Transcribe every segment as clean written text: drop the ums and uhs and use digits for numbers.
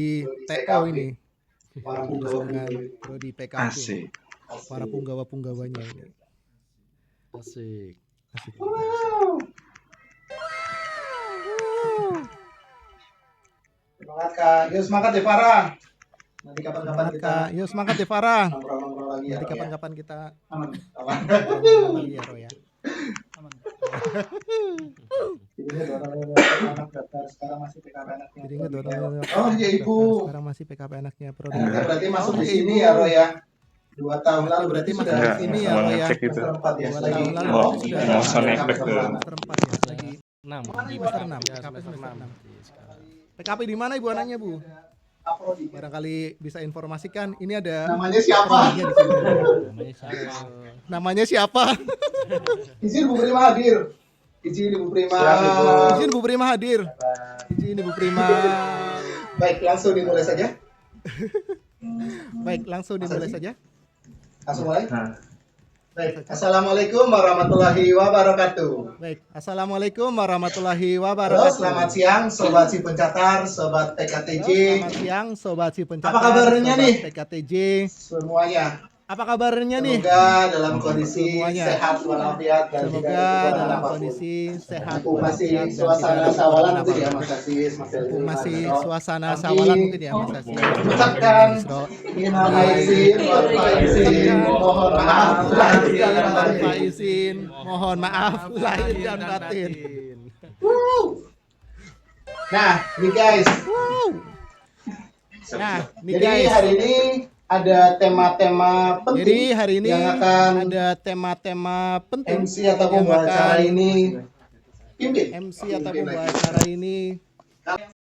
di TO ini dengan prodi PKB. Asik. Para punggawa-punggawanya ini. Asik. Asik. Semangat Kak. Yuk semangat ya Farah. Nanti kapan-kapan Semangat, kita Kak. Yuk semangat ya Farah. nongkrong-nongkrong lagi ya. Nanti Roh, ya. kapan-kapan kita Aman. nongkrong lagi ya, Roh ya. Jadi ingat orang anak daftar sekarang masih PKP anaknya. Jadi ingat orang Oh iya Ibu. sekarang masih PKP anaknya Pro. Nah, berarti masuk di Oke, sini Ibu. ya Roh ya. 2 tahun lalu Berarti masuk sudah di sini ya, mau Roh ya. ngecek itu. semester 4 ya. 2 Lagi tahun lalu Oh, sudah mau sonek betul. semester 4 ya. Lagi 6 di semester 6. Ya, PKP semester semester 6. 6. PKP di mana Ibu anaknya, Bu? Aprodi. Barangkali bisa informasikan. Ini ada Namanya siapa? prodinya di sini. Namanya siapa? Namanya siapa? Izin Bu Prima hadir. Izin Ibu Prima. Izin Bu Prima hadir. Izin Ibu Prima. Baik, langsung dimulai saja. Baik, langsung dimulai saja. Langsung mulai. Baik, Assalamualaikum warahmatullahi wabarakatuh. Baik, Assalamualaikum warahmatullahi Halo, wabarakatuh. selamat siang Sobat Si Pencatar, Sobat PKTJ, Selamat siang Sobat Si Pencatat. Apa kabarnya Sobat nih? PKTJ. semuanya. Apa kabarnya nih? Semoga dalam kondisi Semuanya. sehat walafiat dan Semoga tidak kekurangan dalam apapun. kondisi sehat Mumpung masih walafiat, dan suasana tidak ada sawalan kekurangan mungkin ya apapun. Mas Aziz, Mas Elvin, Mumpung Mas masih Ro. suasana Kami sawalan mungkin ya Mas Aziz. ucapkan Mas Ro. minal aizin wal faizin, mohon maaf lahir dan batin. Izin, mohon maaf lahir dan batin. Nah, nih guys, Nah, nih jadi guys. hari ini ada tema-tema penting Jadi hari ini yang akan ada tema-tema penting MC atau yang pembawa akan acara ini pimpin. MC atau pembawa acara ini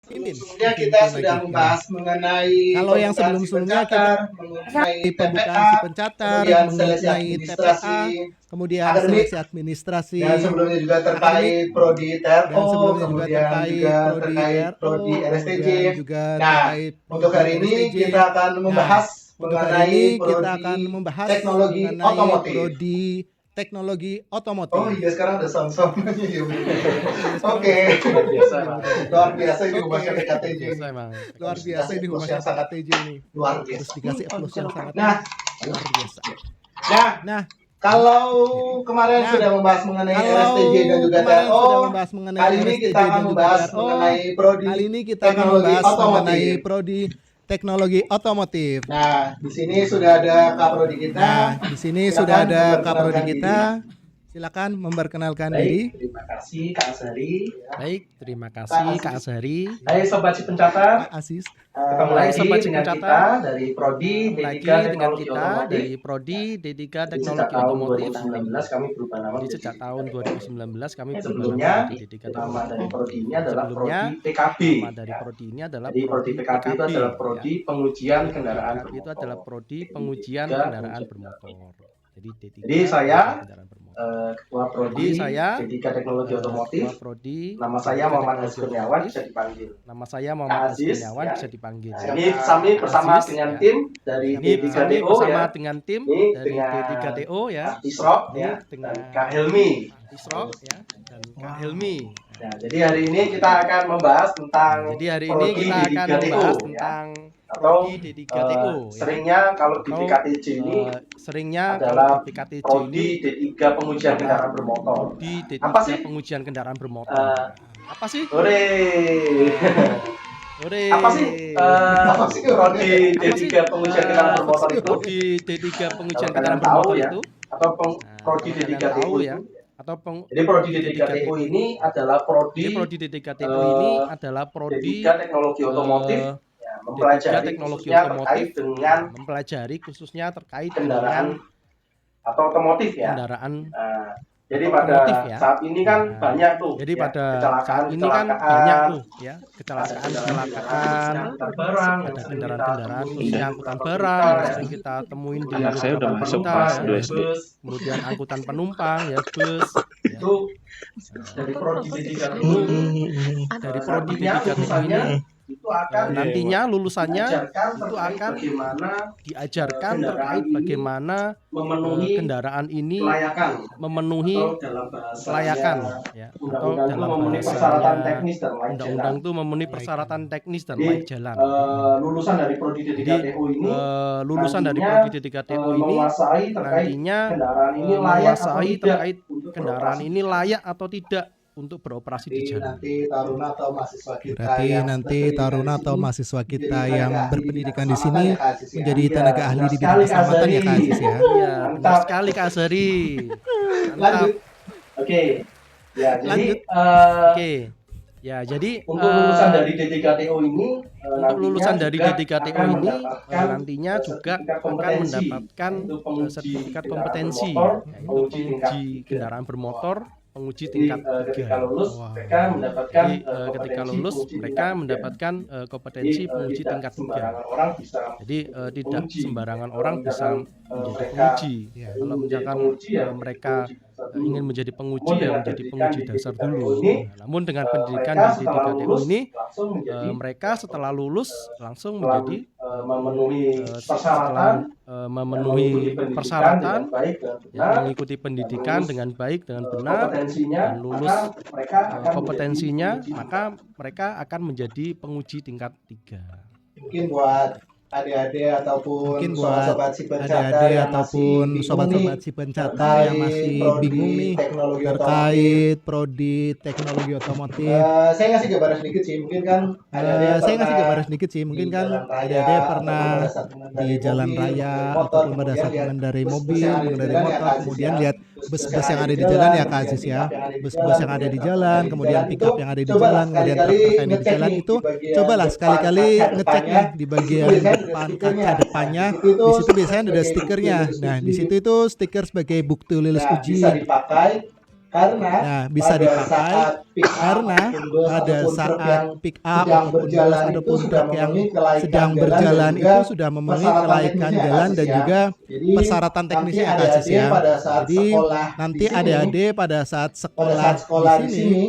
pimpin. Sebelumnya kita sudah membahas mengenai Kalau yang pembukaan si sebelum-sebelumnya pencatar, mengenai di pembukaan TPA, si pencatar, kemudian seleksi mengenai administrasi, TPA, kemudian akademik, seleksi administrasi, dan sebelumnya juga terkait prodi dan TRO, sebelumnya juga kemudian terkait juga prodi terkait RO, prodi RSTJ. kemudian juga Nah, terkait untuk prodi hari ini RSTJ. kita akan membahas Untuk hari mengenai ini kita prodi akan membahas teknologi mengenai otomotif. prodi teknologi otomotif. Oh iya, sekarang ada sound-soundnya ya. Oke, luar biasa ini humasnya PKTJ. Biasa emang. Luar biasa ini Dikasih humas yang sangat PKTJ ini. luar Harus biasa. dikasih plus yang sangat Nah, luar biasa. nah, Nah, kalau kemarin Nah, sudah membahas mengenai kalau RSTJ dan juga kemarin TRO, sudah membahas mengenai kali ini RSTJ kita akan dan juga membahas TRO, mengenai prodi kali ini kita akan teknologi membahas mengenai otomotif. prodi teknologi otomotif. Nah, di sini sudah ada kaprodi kita. Nah, di sini Silakan sudah ada memperkenalkan kaprodi diri. kita. Silakan memperkenalkan diri. Baik, terima kasih Kak Azhari. Baik, terima kasih Kak Azhari. Hai Sobat Si Pencatar, Pak Asis. ketemu Hai, lagi Sobat Si dengan Pencatar. kita dari Prodi Lagi D3 dengan Teknologi kita Otomotif. dari Prodi D3 Sejak Teknologi tahun Otomotif. 2019 kami berubah nama Jadi menjadi sejak tahun 2019 kami berubah sebelumnya nama menjadi D3 nama Teknologi dari Otomotif. Prodi ini adalah Sebelumnya, Prodi PKB. Nama dari prodi ini adalah Jadi Prodi PKB itu adalah Prodi ya. pengujian kendaraan PKB itu bermotor. adalah prodi pengujian D3 kendaraan pengujian bermotor. Jadi D3 Jadi saya, kendaraan bermotor. Ketua Prodi Jadi saya, D3 Teknologi Otomotif. Ketua Prodi Nama saya D3 Muhammad Teknologi Aziz Kurniawan, Otomotif. bisa dipanggil. Nama saya Muhammad Kak Aziz Aziz, Kurniawan, ya. bisa dipanggil. Nah, ini kami bersama Aziz, dengan ya. tim dari Ini kami D3DO bersama ya. dengan tim Ini dari dengan D3DO ya, Isrok Ini ya, dengan dan Kak Helmi. Isrok ya, dan Kak Helmi. Nah, jadi hari ini kita akan membahas tentang Jadi hari ini prodi kita akan D3DO, membahas ya. tentang Atau prodi D3DO ya. seringnya kalau di Atau, PKTJ ini seringnya adalah kalau di PKTJ ini prodi D3 pengujian kendaraan bermotor. prodi D3 Apa sih? pengujian kendaraan bermotor. Eh, Apa sih? Hore. Hore. Apa sih? Apa sih Prodi Apa sih? D3 pengujian kendaraan bermotor itu? Prodi D3 pengujian Kalau kendaraan kalian tahu bermotor ya, itu. atau Nah, prodi kalau kalian D3DO tahu ya, itu. atau Jadi prodi D3DO ini adalah prodi Jadi prodi D3DO ini adalah prodi D3 teknologi otomotif ya, D3 mempelajari teknologi khususnya otomotif terkait dengan mempelajari khususnya terkait kendaraan dengan atau otomotif ya. kendaraan. Nah, jadi Otomotif pada ya. saat ini kan Nah, banyak tuh. Jadi ya, pada kecelakaan, saat ini kan banyak tuh ya kecelakaan, angkutan barang, ada yang sering kendaraan-kendaraan kita khususnya temui angkutan di barang kota, yang ya. sering kita temuin di Anak saya udah beberapa masuk kota, kelas ya. 2 SD. Bus Kemudian angkutan penumpang ya bus ya. itu dari prodi D3 itu Dari prodi satunya D3 urusannya ini itu akan nantinya lulusannya diajarkan itu terkait akan bagaimana diajarkan kendaraan terkait ini bagaimana memenuhi kendaraan ini kelayakan memenuhi atau dalam bahasanya kelayakan ya, atau undang-undang itu dalam memenuhi bahasanya persyaratan teknis dan layak undang-undang jalan. itu memenuhi persyaratan teknis dan Jadi, layak jalan. lulusan dari prodi Jadi D3TU ini lulusan dari nantinya, prodi D3TU ini menguasai terkait nantinya kendaraan ini layak atau menguasai tidak terkait untuk kendaraan beroperasi ini di jalan. layak atau tidak untuk beroperasi di Jadi jalan. nanti taruna atau mahasiswa kita Berarti yang nanti berpendidikan taruna di atau sini mahasiswa kita menjadi yang tenaga ahli berpendidikan bidang di sini keselamatan ya, Kak Aziz, ya? menjadi Iya, tenaga ahli benar di bidang sekali, Kak keselamatan ya Kak Azari. Aziz ya. Iya, benar Mantap. sekali Kak Azari. Mantap. Lanjut. Oke. Ya, jadi Lanjut. Oke. Ya, jadi untuk lulusan dari D3TU ini untuk lulusan dari D3TU akan ini mendapatkan, nantinya juga sertifikat akan kompetensi, mendapatkan yaitu penguji sertifikat kendaraan kompetensi, bermotor, yaitu penguji tingkat penguji 3. kendaraan bermotor, penguji Jadi, tingkat ketika 3. lulus Wow. mereka mendapatkan Jadi ketika kompetensi lulus penguji mereka tingkat 3. mendapatkan kompetensi Jadi, penguji tidak tingkat 3. sembarangan orang bisa Jadi tidak menguji. sembarangan Kalau orang bisa misalkan, menjadi mereka penguji. Ya. Kalau menjadi misalkan penguji, ya, mereka penguji dasar dulu. ingin menjadi penguji Namun ya dengan menjadi pendidikan penguji di dasar D3TU dulu. ini, Namun dengan pendidikan mereka di setelah D3TU lulus ini langsung menjadi mereka setelah lulus langsung setelah, menjadi memenuhi setelah persyaratan memenuhi mengikuti pendidikan persyaratan dengan baik dan ya, benar, mengikuti pendidikan lulus, dengan baik dengan benar kompetensinya, dan lulus maka mereka akan kompetensinya, menjadi penguji maka mereka akan menjadi penguji tingkat 3. Mungkin buat adik-adik ataupun Mungkin buat sobat-sobat si pencatat adik-adik yang masih ataupun bingung sobat-sobat nih si pencatat terkait yang masih prodi bingung nih teknologi otomotif. terkait prodi teknologi otomotif. Saya ngasih gambaran sedikit sih, mungkin kan adik-adik Saya ngasih pernah gambaran sedikit sih, mungkin di kan jalan raya adik-adik ataupun pernah pada saat mengendarai di jalan mobil, raya mengendarai motor, ataupun pada kemudian saat lihat mengendarai bus-bus mobil, yang ada di mengendarai jalan ya, motor, Kak Aziz, kemudian ya. lihat Bus-bus bus-bus yang ada di jalan ya Kak Aziz ya. Bus-bus yang ada di jalan, kemudian pick up yang ada di jalan, kemudian truk yang ada di jalan itu cobalah sekali-kali ngecek nih di bagian depan kaca depannya. Di situ biasanya ada stikernya. Nah, di situ itu stiker sebagai bukti lulus Nah, uji. bisa dipakai karena Nah, bisa pada dipakai saat pick up karena ataupun bus pada ataupun truk saat yang pick up sedang ataupun bus berjalan itu ataupun sudah truk yang memenuhi kelaikan sedang jalan berjalan dan juga itu sudah memenuhi persyaratan kelaikan teknisnya, jalan Kak dan Aziz, ya. juga Jadi, persyaratan teknisnya nanti Kak Aziz adik-adik ya. pada saat Jadi sekolah nanti di sini, adik-adik pada saat pada sekolah saat di sini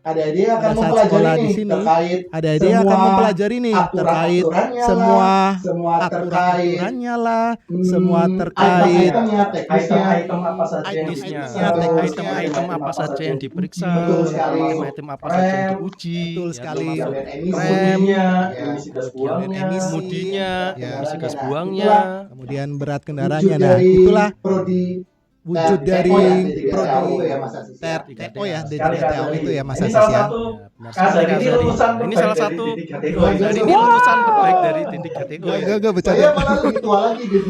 adik-adik akan pada saat mempelajari sekolah di nih sini, terkait adik-adik akan semua mempelajari nih terkait aturan-aturannya semua semua terkait aturan-aturannya lah, semua terkait item-itemnya, teknisnya, item apa saja yang Teknisnya, diperiksa, item-item apa saja yang diperiksa, Betul sekali. item-item apa saja yang diuji, Betul ya, sekali. termasuk kemudian emisi, Rem, kemudinya ya, emisi gas kemudian buangnya, emisi, kemudinya, ya. emisi gas Nah, buangnya, kemudian berat wujud kendaraannya. Nah, dari itulah prodi wujud dari prodi prodi ya Mas Aziz, ya. TO ya, Sekali, Kak D3TO Azari. itu ya Mas Ini Aziz salah ya. satu benar Kak sekali, Azari ini Kak Azari. lulusan Ini terbaik salah dari satu D3TU. dari ini lulusan terbaik dari D3TU. Enggak bercanda. Saya malah lebih tua lagi D2.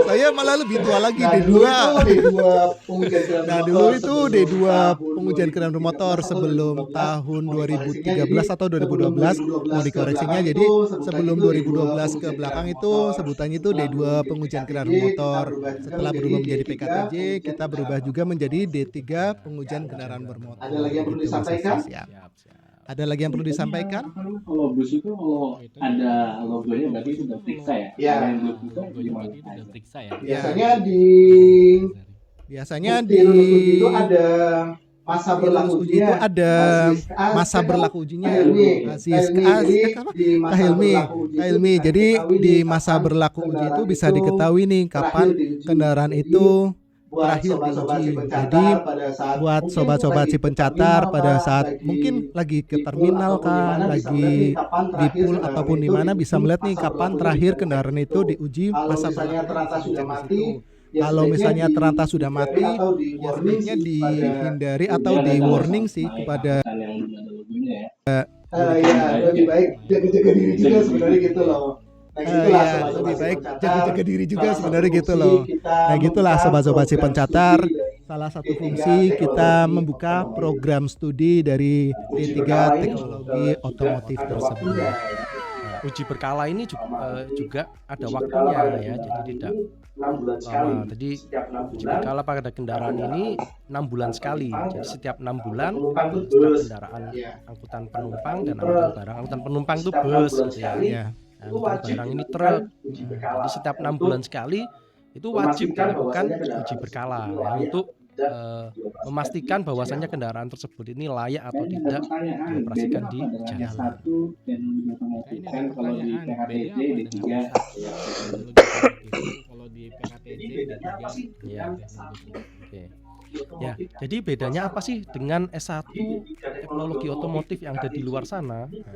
Saya malah lebih tua lagi Nah, D2. dulu itu D2 pengujian kendaraan Nah, bermotor dulu itu sebelum D2 tahun pengujian kendaraan bermotor 2013 sebelum atau tahun 2012. 2013 atau 2012 mau dikoreksinya. ke Jadi belakang itu sebelum sebutannya 2012 ke pengujian belakang kendaraan itu bermotor. sebutannya itu Setelah D2 berubah pengujian menjadi kendaraan PKTJ, bermotor. kita berubah juga Setelah berubah menjadi D3 PKTJ, kita berubah juga menjadi D3 kendaraan pengujian kendaraan bermotor. Ada lagi yang perlu Gitu, Mas disampaikan? Aziz, ya. Siap, siap. Ada lagi yang perlu disampaikan? Kalau bus itu kalau ada logonya berarti sudah periksa ya? Ya. Kalau yang belum periksa gimana? Udah periksa ya. Biasanya di Biasanya bukti di lulus uji itu ada masa bukti berlaku lulus uji itu ada masa berlaku ujinya. Aziz Kak Hilmi. Jadi di masa berlaku uji itu bisa diketahui nih kapan kendaraan itu terakhir diuji. Jadi buat sobat-sobat si pencatar pada saat mungkin lagi ke terminal kah, lagi di pool ataupun di mana bisa melihat nih kapan terakhir kendaraan itu diuji masa berlaku. Kalau misalnya ternyata sudah mati, ya sebaiknya dihindari atau di warning sih kepada yang belum ada logonya ya. ya lebih baik jaga-jaga diri juga sebenarnya gitu loh. Nah, gitulah ya, sobat-sobat lebih si baik pencatar. jaga-jaga diri juga Salah sebenarnya satu gitu fungsi loh. kita Nah gitulah membuka sobat-sobat si program pencatar. studi dari Salah satu D3 fungsi kita Teknologi membuka Otomotif. program studi dari Uji D3 berkala ini Teknologi juga Otomotif ada tersebut. waktunya. Uji berkala ini juga ada Uji waktunya berkala pada ya, jadi kendaraan tidak ini 6 bulan sekali. lama. Jadi Setiap 6 uji bulan berkala pada kendaraan ini 6 bulan sekali. Jadi setiap 6 bulan penumpang itu setiap bus. kendaraan Iya. angkutan penumpang dan angkutan barang. Angkutan penumpang itu Setiap 6 bus bulan gitu ya. sekali, Ya. itu Angkutan wajib barang ini dilakukan truk. uji Nah, berkala. jadi setiap 6 Untuk bulan sekali itu wajib memastikan dilakukan bahwasanya kendaraan uji berkala tersebut ya, layak untuk memastikan bahwasannya kendaraan tersebut ini layak atau tidak dioperasikan di jalan. S1 dan otomotif kan kalau di PKTJ D3 kalau di PKTJ D3 Ya. Oke. Ya, jadi bedanya apa sih dengan S1 teknologi otomotif yang ada di luar sana? Nah,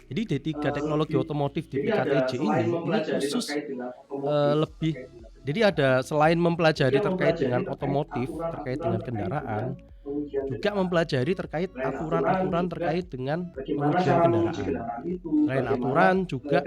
jadi D3 teknologi otomotif di PKTJ ini khusus lebih. Jadi ada selain mempelajari terkait dengan otomotif, terkait dengan kendaraan, juga mempelajari terkait aturan-aturan terkait dengan pengujian kendaraan. Selain aturan juga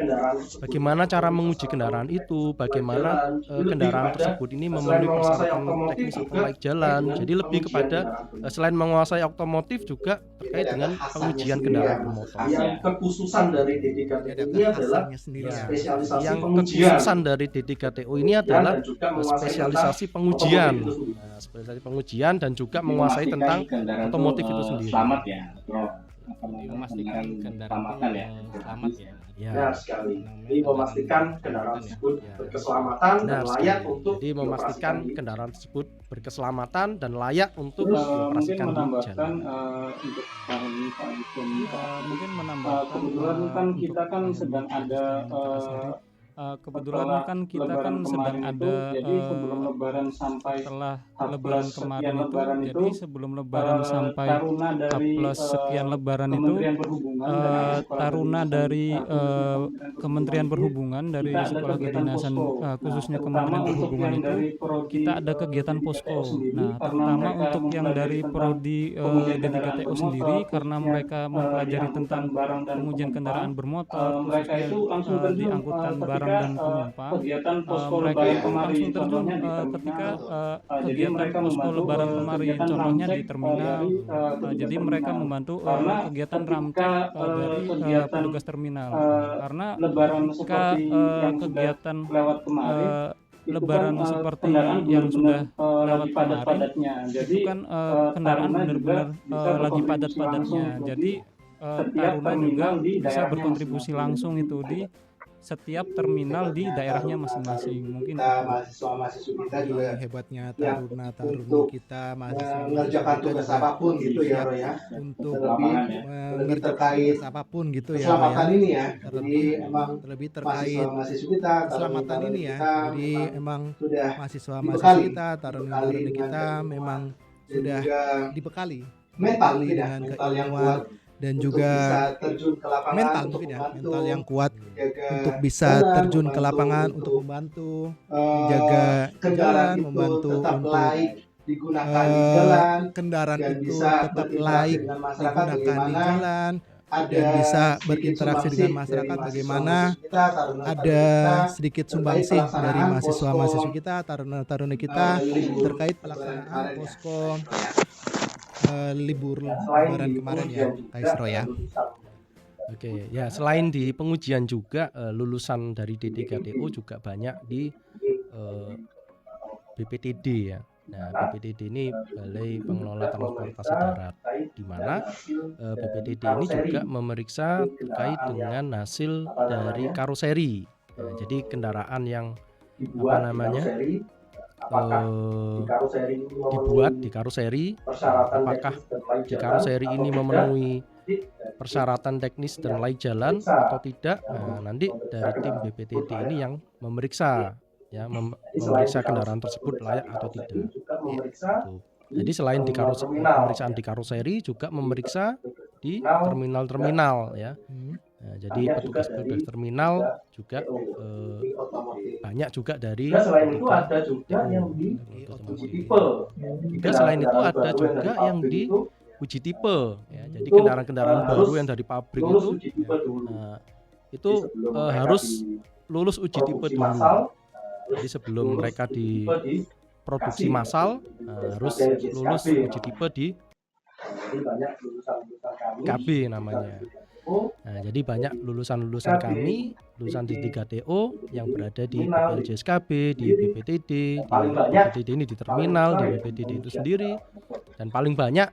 bagaimana cara menguji kendaraan itu, bagaimana kendaraan tersebut ini memenuhi persyaratan teknis atau layak jalan. Jadi lebih kepada selain menguasai otomotif juga terkait dengan pengujian kendaraan bermotor. Yang kekhususan dari D3TO ini adalah hasilnya sendiri. spesialisasi Yang pengujian. kekhususan dari D3TO ini adalah Dan juga menguasai spesialisasi tentang pengujian. otomotif itu sendiri. Nah, spesialisasi pengujian dan juga menguasai tentang kendaraan otomotif tuh, itu sendiri. selamat ya, bro. Apa namanya, memastikan kendaraan keselamatan ya. selamat ya. Ya. Benar sekali. Jadi memastikan kendaraan tersebut Ya. berkeselamatan dan Benar layak sekali. untuk Jadi memastikan dioperasikan di kendaraan tersebut berkeselamatan dan layak untuk Terus mungkin dioperasikan di menambahkan jalan. Untuk Pak Hemi, Pak Ikum, Mungkin menambahkan kebetulan kan kita kan sedang ada kebetulan setelah kan kita Lebaran kan sedang kemarin ada itu, jadi sebelum Lebaran sampai setelah H+ Lebaran sekian kemarin itu, Lebaran jadi itu, sebelum Lebaran sampai Taruna dari H+ sekian Lebaran itu, Kementerian Perhubungan dari Sekolah Taruna Kedinasan, dari Kementerian Kementerian Perhubungan dari kita ada Sekolah kegiatan Kedinasan posko. khususnya Terutama Kementerian untuk Perhubungan yang itu dari prodi, kita ada kegiatan D3TO posko. sendiri, Nah, karena terutama mereka untuk yang dari mempelajari prodi pengujian kendaraan D3TO bermotor, sendiri karena khususnya, mereka mempelajari di angkutan tentang barang dan pengujian penumpang, kendaraan bermotor, mereka khususnya itu langsung di terjun angkutan ketika barang dan penumpang. kegiatan posko Mereka Lebaran itu kemarin, langsung terjun contohnya di ketika terminal. Jadi kegiatan mereka posko membantu Lebaran kemarin, kegiatan contohnya di ramcek terminal. dari Jadi petugas mereka terminal. membantu Karena kegiatan ketika, ramcek dari kegiatan, petugas terminal. Karena Lebaran ketika seperti yang sudah kegiatan lewat kemarin, itu Lebaran kan, seperti kendaraan yang sudah benar-benar lewat lagi kemarin, padat-padatnya. Jadi itu kan kendaraan Taruna juga benar-benar bisa lagi berkontribusi padat-padatnya. langsung Jadi setiap Taruna juga terminal di bisa daerahnya berkontribusi masing-masing. langsung itu di setiap terminal di daerahnya masing-masing. Mungkin kita itu. mahasiswa-mahasiswa kita juga Hebatnya yang taruna-taruni untuk kita, mahasiswa mengerjakan kita tugas juga apapun gitu ya, siap Roy ya. untuk Lebih mengerjakan terkait tugas apapun gitu ya, Roy keselamatan ya. ini ya. Jadi Terlebih emang terlebih terkait mahasiswa-mahasiswa kita, keselamatan taruni-taruni ini ya. kita Jadi memang emang sudah mahasiswa-mahasiswa dibekali. kita, taruni-taruni Dibekali kita dengan memang dan sudah juga dibekali mental dibekali mungkin ya, dengan mental yang keilmuan kuat dan untuk juga bisa terjun ke lapangan mental untuk mungkin ya, membantu mental yang kuat menjaga untuk bisa jalan, terjun ke membantu lapangan untuk, untuk membantu eh, menjaga kendaraan jalan, itu membantu tetap untuk laik digunakan di jalan kendaraan dan itu bisa tetap berinteraksi laik dengan masyarakat digunakan di bagaimana jalan ada dan bisa sedikit berinteraksi sumbangsi dengan dari masyarakat, bagaimana mahasiswa-mahasiswa kita, taruna-taruna ada kita sedikit terkait sumbangsi dari pelaksanaan mahasiswa-mahasiswa posko kita, taruna-taruni kita libur terkait Lebaran pelaksanaan kemarin ya. posko libur Selain Lebaran di kemarin ya, pengujian Kak juga Isro ya. lulusan Oke, ya selain di pengujian juga lulusan dari D3TO juga banyak di BPTD ya. Nah, BPTD ini Balai Pengelola Transportasi Darat, di mana BPTD ini juga memeriksa terkait dengan hasil dari karoseri. Nah, jadi kendaraan yang dibuat apa namanya, di karoseri, apakah di karoseri ini dibuat memenuhi di karoseri, persyaratan apakah teknis dan layak di jalan karoseri atau ini tidak? memenuhi Jadi, persyaratan teknis dan layak jalan atau tidak. Nah, nanti dari tim BPTD ini yang memeriksa ya, memeriksa kendaraan tersebut layak atau tidak. juga memeriksa Tuh. Jadi selain di pemeriksaan di karoseri juga memeriksa di terminal-terminal ya. Nah, jadi petugas-petugas terminal juga banyak juga dari juga selain itu D3TO. ada juga yang di uji tipe. Juga selain itu ada juga yang di uji tipe ya. Jadi kendaraan-kendaraan baru yang dari pabrik lulus itu uji tipe dulu. itu Sebelum mereka harus di lulus uji tipe produksi dulu. massal, Jadi sebelum lulus mereka uji di tipe di produksi massal harus lulus uji tipe di jadi banyak lulusan-lulusan kami KB namanya. Nah, jadi banyak lulusan-lulusan kami, lulusan di D3TO yang berada di PPLJSKB, di BPTD, di BPTD ini di terminal, di BPTD itu sendiri, dan paling banyak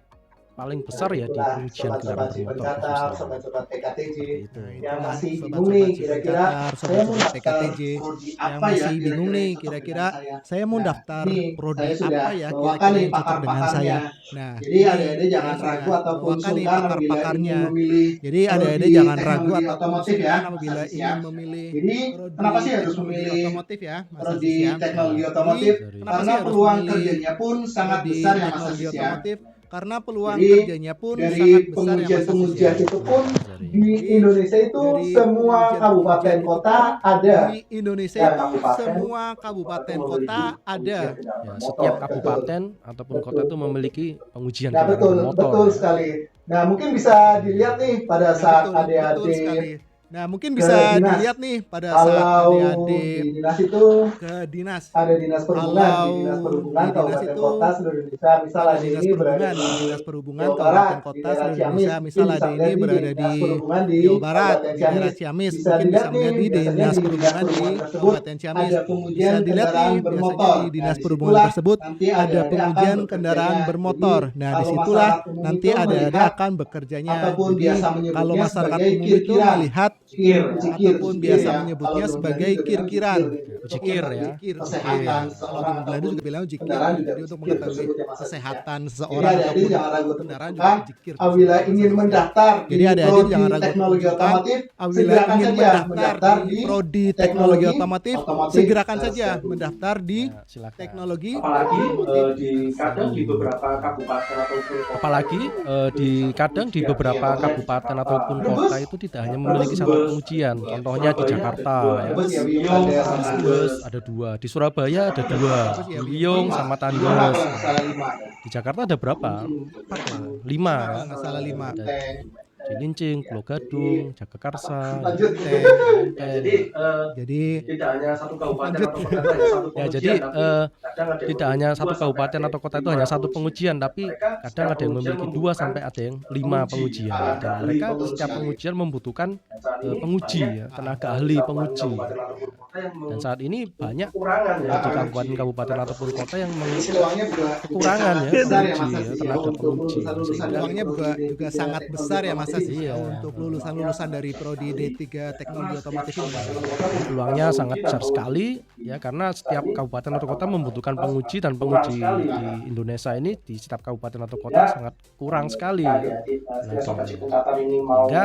paling besar ya di Itulah pengujian kendaraan sobat-sobat bermotor pencatar, khususnya. sobat-sobat PKTJ Itu. yang masih bingung sobat-sobat nih kira-kira pencatar, saya mau sobat-sobat daftar PKTJ prodi yang apa ya masih bingung kira-kira nih, yang cocok kira-kira dengan saya mau Nah, daftar ini prodi saya sudah apa ya bawakan kira-kira nih yang cocok dengan pakar-pakarnya. saya. Nah, Jadi adik-adik saya jangan sudah ragu ataupun bawakan nih sungkan apabila pakar-pakarnya. ingin memilih Jadi prodi adik-adik jangan ragu teknologi ataupun otomotif ya, sungkan Mas apabila Aziz ya. ingin memilih Jadi prodi kenapa sih harus teknologi memilih otomotif ya, Mas prodi Aziz ya? teknologi Jadi otomotif? kenapa Karena sih harus peluang memilih kerjanya pun sangat prodi besar ya Mas teknologi Aziz ya. otomotif? Karena peluang Jadi kerjanya pun dari sangat besar ya, Mas Aziz ya. pengujian-pengujian itu pun di Jadi Indonesia itu dari semua kabupaten pengujian-pengujian itu kota pun ada. di Indonesia Ya, itu kabupaten semua kabupaten kota ada. Ya, setiap kabupaten ataupun kota itu memiliki pengujian Nah, kendaraan bermotor. betul Ya. sekali. Nah, mungkin bisa dilihat nih pada Nah, saat betul sekali. adik-adik Nah, mungkin ke bisa dinas. dilihat nih pada saat Kalau adik-adik di dinas itu ke dinas. ada dinas perhubungan, Kalau di dinas perhubungan di dinas kabupaten itu kota seluruh Indonesia. Misal ada ada dinas ini berada perhubungan, di di dinas perhubungan Jawa Barat, kabupaten di kota daerah seluruh Ciamis. Indonesia. Misal Mungkin bisa ada ini melihat di berada dinas di perhubungan di Jawa Barat, Kabupaten di daerah Ciamis. Ciamis. Bisa Mungkin dilihat bisa melihat nih, di biasanya dinas di dinas perhubungan di perhubungan tersebut Kabupaten Ciamis. ada Bisa pengujian dilihat kendaraan nih, biasanya bermotor. di dinas Nah, perhubungan disitulah tersebut nanti ada adik-adik akan pengujian kendaraan bekerjanya. bermotor. Jadi, Nah, kalau disitulah masyarakat umum nanti itu adik-adik melihat akan bekerjanya. ataupun Jadi biasa kalau menyebutnya masyarakat sebagai umum itu kir-kiran. melihat Cikir, ataupun cikir biasa ya. menyebutnya Kalau sebagai Belanda juga bilang kir-kiran. Cikir ya. Kesehatan Kalau seorang di Belanda ataupun juga bilang jikir. kendaraan juga Jadi untuk jikir mengetahui tersebut ya, Mas Aziz, ya. kesehatan Jadi seseorang adik-adik ataupun jangan ragu untuk kendaraan menentukan juga jikir. apabila ingin mendaftar di Jadi adik-adik prodi jangan ragu teknologi untuk menentukan otomotif, apabila segerakan ingin saja mendaftar di prodi teknologi otomotif, segerakan saja tersebut. mendaftar di Ya, silakan. teknologi Apalagi otomotif. di kadang di beberapa kabupaten ataupun kota Apalagi di kadang di beberapa kabupaten ataupun kota itu tidak hanya memiliki satu pengujian. Contohnya di Jakarta ya. Bus ya, Biyung, sama Bus ada 2, di Surabaya ada 2, di Riung sama Tandes. salah 5. Di Jakarta ada berapa? 5 ya. Nggak salah 5. Ada Cilincing, Pulau Gadung, Jagakarsa, Lanjut. Menteng. jadi Jadi tidak hanya satu kabupaten atau kota itu hanya satu Ya, pengujian, jadi tapi kadang ada tidak hanya satu kabupaten atau kota itu hanya satu pengujian, tapi kadang ada yang memiliki 2 sampai ada yang 5 pengujian. Dan mereka setiap pengujian membutuhkan penguji ya, tenaga ahli penguji. Dan saat ini banyak kekurangan di kabupaten ataupun kota yang Peluangnya juga kekurangan ya besar ya, penguji Mas ya, Aziz, tenaga untuk penguji. lulusan-lulusan Sehingga peluangnya juga sangat besar ya Mas Aziz Iya. ya untuk lulusan-lulusan dari prodi D3 teknologi otomotif ini. peluangnya sangat besar sekali ya, karena setiap kabupaten atau kota membutuhkan penguji, dan penguji di Indonesia ini di setiap kabupaten atau kota sangat kurang sekali ya. Sehingga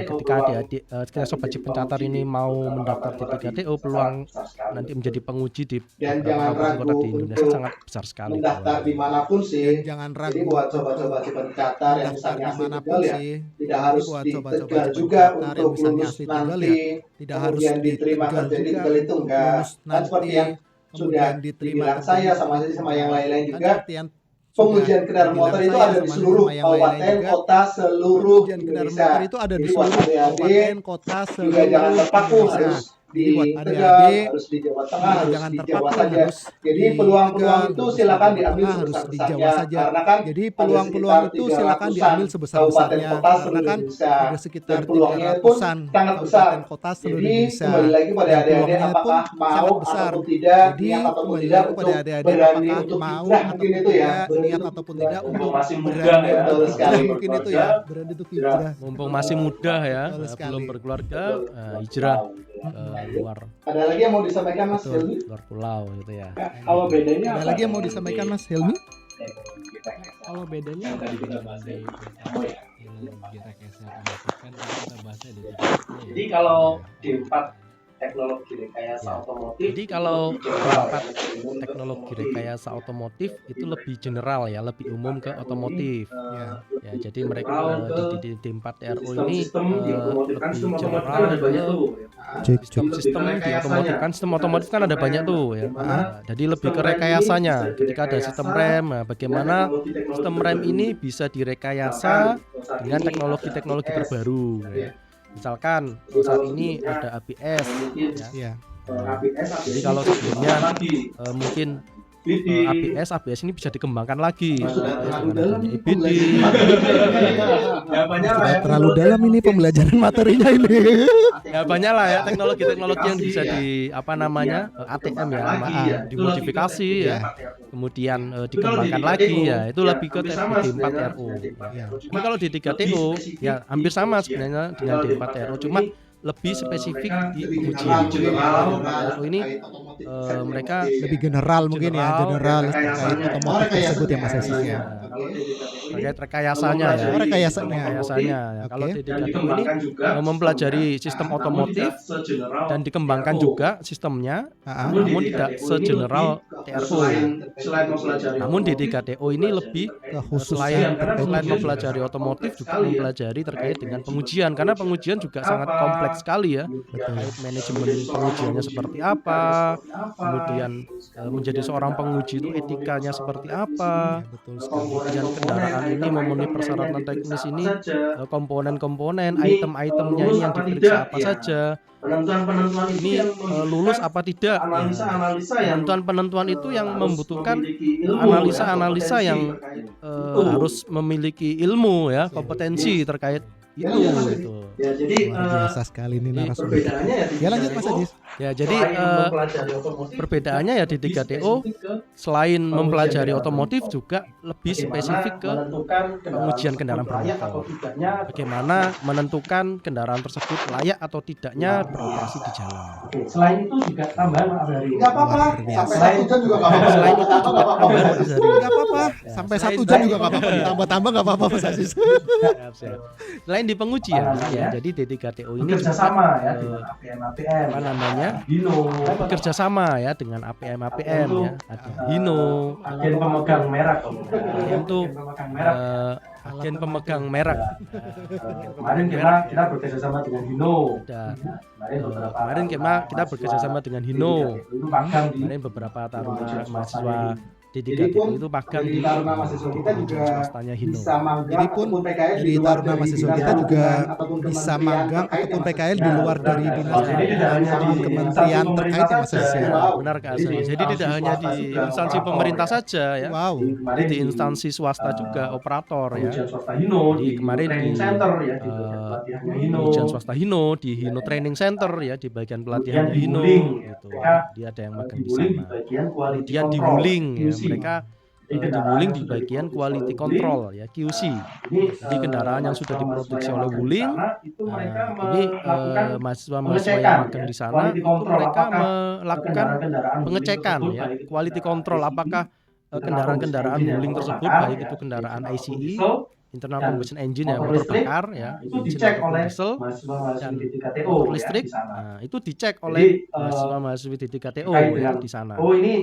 ketika adik-adik ketika sobat Cipencatar ini mau mendaftar di 3TO, peluang nanti menjadi penguji di Dan beberapa jangan kabupaten kota ragu di Indonesia untuk sangat besar sekali. mendaftar dimanapun Dan sih. jangan Jadi ragu buat sobat-sobat pencatat yang mendaftar misalnya asli dimanapun Tegal ya, sih. tidak Jadi harus buat di sobat-sobat Tegal juga pencatat yang untuk misalnya lulus asli Tegal nanti, ya, tidak harus kemudian di diterima Tegal kerja di juga, Tegal itu enggak. lulus Kan seperti nanti yang sudah kemudian diterima dibilang kerja saya di sama Tegal sama yang lain-lain Kan juga. seperti yang Pengujian sudah kendaraan motor dibilang itu saya ada di sama seluruh yang lain-lain kabupaten juga. kota seluruh Pengujian kendaraan Indonesia. motor itu ada di Jadi buat seluruh adik-adik kabupaten kota juga jangan seluruh terpaku Indonesia. harus di Jadi buat Tegal, adik-adik harus di Jawa Tengah, harus jangan di terpaku Jawa saja. harus Jadi di peluang-peluang Tegal, itu harus di silakan Jawa diambil Tengah, harus di sebesar-besarnya Jawa saja. karena kan Jadi ada peluang-peluang sekitar itu silakan 300-an diambil kabupaten sebesar-besarnya kota karena seluruh kan Indonesia. ada sekitar Dan peluangnya pun 300-an sangat besar. kabupaten kota seluruh Jadi Indonesia. kembali lagi pada Dan adik-adik peluangnya pun apakah mau sangat besar. ataupun tidak, Jadi niat ataupun kembali tidak lagi untuk kepada adik-adik berani apakah untuk mau hijrah ataupun mungkin itu ya. tidak, niat ataupun tidak untuk masih muda berani ya. untuk Betul hijrah sekali. mungkin itu ya, berani untuk hijrah. Mumpung masih muda ya, Betul sekali. belum berkeluarga, hijrah ke luar Ada lagi yang mau disampaikan Mas Betul. Helmi? luar pulau gitu ya. Kalau bedanya Ada lagi yang mau disampaikan Mas Helmi? Kalau bedanya Yang tadi kita bahas dari Oh ya. teknologi rekayasa otomatis kan tadi kita bahasnya dari Jadi kalau di 4 teknologi rekayasa Ya. otomotif, Jadi kalau general, empat ya, teknologi rekayasa otomotif itu lebih general ya, lebih umum ke otomotif. Ya. Ya, jadi mereka di D4 RO ini sistem di otomotif kan lebih sistem otomotif general kan ada banyak ke tuh. sistem di otomotif kan, sistem otomotif kan ada banyak tuh ya. Nah, jadi lebih ke rekayasanya. Ketika ada sistem rem, nah, bagaimana sistem rem ini bisa direkayasa dengan teknologi-teknologi terbaru. Ya. Misalkan saat ini ada ABS ya. Ya. Jadi kalau sebelumnya mungkin ABS ini bisa dikembangkan lagi. ABS dengan adanya EBD. Jawabannya apa Sudah ya? terlalu dalam ini pembelajaran materinya ini. Ya banyak lah ya teknologi-teknologi yang bisa di ATM ya, dimodifikasi ya, kemudian dikembangkan lagi ya, itu lebih ke D4RO. Ini kalau di 3TO ya hampir sama sebenarnya dengan D4RO, cuma lebih spesifik di pengujian. D4RO ini mereka Lebih general mungkin ya, general terkait otomotif tersebut ya Mas Aziz ya. terkait rekayasanya ya. Oh, rekayasanya. Rekayasanya ya. Oke. Kalau D3TO ini mempelajari sistem otomotif dan dikembangkan juga sistemnya, namun tidak segeneral TRO. Selain mempelajari Namun D3TO ini lebih Kekhususan selain mempelajari otomotif juga mempelajari terkait dengan pengujian, karena pengujian juga sangat kompleks sekali ya. Terkait manajemen pengujiannya seperti apa, kemudian menjadi seorang penguji itu etikanya seperti apa, betul sekali. kemudian kendaraan ini memenuhi persyaratan teknis ini, komponen-komponen, item-itemnya ini yang diperiksa apa saja, penentuan ini lulus apa tidak. analisa yang Penentuan itu yang membutuhkan memiliki analisa yang harus memiliki ilmu ya, kompetensi terkait itu gitu. Ya, jadi Luar biasa sekali ini narasumber. perbedaannya ya di Ya lanjut Mas 3TO, Ajis. Ya, jadi selain mempelajari otomotif, perbedaannya ya di 3TO selain mempelajari otomotif juga lebih spesifik ke pengujian kendaraan bermotor. Bagaimana menentukan kendaraan tersebut layak atau tidaknya beroperasi di jalan. Oke, selain itu juga tambahan Mas Ari. Nggak apa-apa, Luar biasa. sampai 1 jam juga nggak apa-apa. Selain itu juga tambahan Mas Ari. Enggak apa-apa, sampai 1 jam juga enggak apa-apa, ditambah-tambah enggak apa-apa Mas Aziz. Siap. Selain di pengujian ya, jadi D3TO ini Bekerja juga, sama ya dengan APM apa namanya, Hino, bekerja sama ya dengan APM ya, ada Hino, agen pemegang merek. APM itu pemegang merek. agen pemegang merek. Kemarin kita bekerja sama dengan Hino. Ada Kemarin kita bekerja sama dengan Hino. Itu magang di Kemarin beberapa taruna mahasiswa Jadi D3TO pun itu magang dari di taruna mahasiswa kita juga swastanya Hino. bisa magang Jadi pun ataupun PKL dari di luar taruna dari mahasiswa dinas kita juga kementerian ataupun bisa kementerian magang terkait ataupun ya, Mas? PKL di luar dari dinas Jadi tidak hanya di kementerian instansi terkait ya Mas Aziz ya. pemerintah Benar Kak Hasan. Jadi tidak hanya di instansi pemerintah saja ya. Wow. Jadi di instansi swasta juga operator ya. Ujian swasta Hino Jadi kemarin training di, center ya di bagian pelatihannya Hino. Ujian swasta Hino di Hino Training Center ya, di bagian pelatihan di Hino Wuling, gitu. mereka Dia ada yang magang di Wuling di sana. bagian quality Kemudian di control, Wuling ya, QC. mereka Jadi di kendaraan Wuling yang di sudah bagian diproduksi quality oleh control Wuling, ya, QC. ini, Jadi kendaraan yang sudah diproduksi oleh Wuling, itu mereka ini melakukan mahasiswa-mahasiswa yang pengecekan, magang ya, di sana quality itu control, mereka apakah melakukan kendaraan-kendaraan Wuling pengecekan tersebut, ya, baik itu quality kendaraan control ICE, apakah kendaraan-kendaraan Wuling tersebut baik itu kendaraan ICE, internal dan combustion engine ya, motor motor listrik, bakar ya, itu bensin dicek ataupun oleh diesel, mahasiswa-mahasiswa dan di 3TO motor ya, listrik. di sana. Nah, itu dicek oleh Jadi, mahasiswa-mahasiswa di 3TO terkait ya dengan, di sana. oh ini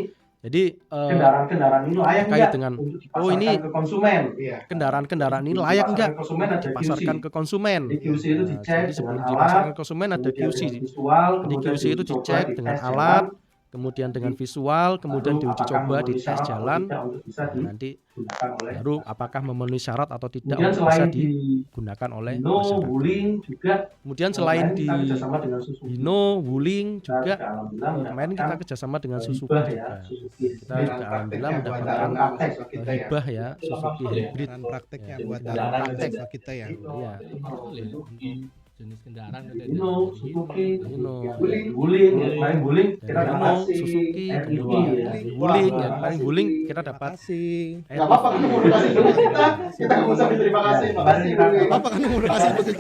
Jadi kendaraan-kendaraan ini layak terkait enggak dengan, untuk oh, dipasarkan ini ke konsumen. Iya. kendaraan-kendaraan ini layak enggak Konsumen ada dipasarkan QC. ke konsumen. Di QC itu Nah, dicek jadi sebelum dengan dipasarkan alat, ke konsumen ada kemudian QC. dengan visual, Di kemudian QC itu diuji coba, dicek dites dengan jalan, alat, kemudian dengan visual, kemudian lalu diuji apakah coba, memenuhi dites syarat atau jalan. tidak untuk bisa Nah, nanti digunakan oleh baru apakah memenuhi syarat atau tidak kemudian untuk bisa selain di digunakan oleh Hino, masyarakat. Wuling juga Kemudian selain kemarin di kita kerjasama dengan Suzuki. Hino, Wuling juga Alhamdulillah kemarin kita mendapatkan kerjasama dengan Suzuki hibah juga. ya, Suzuki. Kita juga alhamdulillah mendapatkan mahasiswa kita ya. hibah ya Suzuki hybrid. Dan prakteknya Ya, buat kendaraan praktek ada. kita ya. Iya. jenis kendaraan ada Hino, Suzuki, Hino, Wuling, ya, kemarin Wuling kita dari Hino, dapat Suzuki, RIP kemudian ya. dari Wuling ya, kemarin Wuling kita dapat Makasih. Nggak apa-apa, kita mau kasih dulu kita ngucapin terima kasih, makasih dulu. Apa kan mau kasih untuk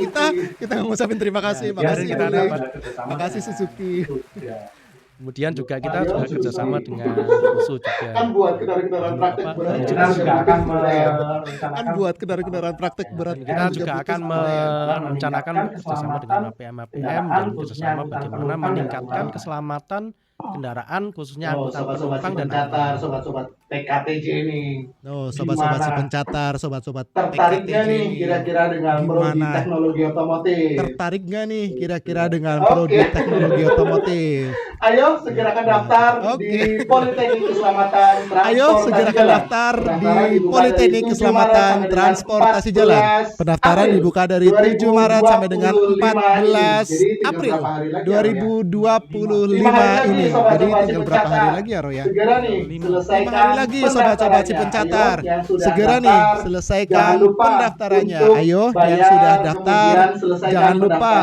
kita ngucapin terima kasih. Ya, Makasih kita Wuling. dapat. Makasih Suzuki. Ya. Kemudian juga kita juga kerjasama dengan Isuzu juga. Kan buat kendaraan-kendaraan praktek Apa? berat. Kita juga akan Kan merencanakan buat kendaraan kendaraan berat. Dan kita juga akan merencanakan kerjasama dengan APM dan kerjasama bagaimana meningkatkan keselamatan kendaraan khususnya Oh, angkutan sobat-sobat si penumpang dan pencatar, angkutan. sobat-sobat PKTJ nih. Oh, sobat-sobat si Gimana? pencatar, sobat-sobat Tertarik PKTJ nggak nih ini. kira-kira dengan prodi Gimana? teknologi otomotif? Tertarik nggak nih kira-kira dengan Oke. prodi teknologi otomotif? Ayo segerakan daftar Oke. di Politeknik Keselamatan Transportasi Ayo segerakan Jalan. daftar di Pendaftaran dibuka Politeknik dari 7 Keselamatan Maret sampai dengan Transportasi 14 Jalan. Pendaftaran April dibuka dari 7 Maret sampai dengan 14 2025 ini. Jadi tinggal April berapa hari lagi, 2025 5 hari lagi ini. Jadi tinggal berapa hari lagi ya, Roy ya? Segera nih 5 selesaikan hari lagi sobat-sobat si pencatar. Segera nih selesaikan pendaftarannya. Ayo yang sudah daftar jangan lupa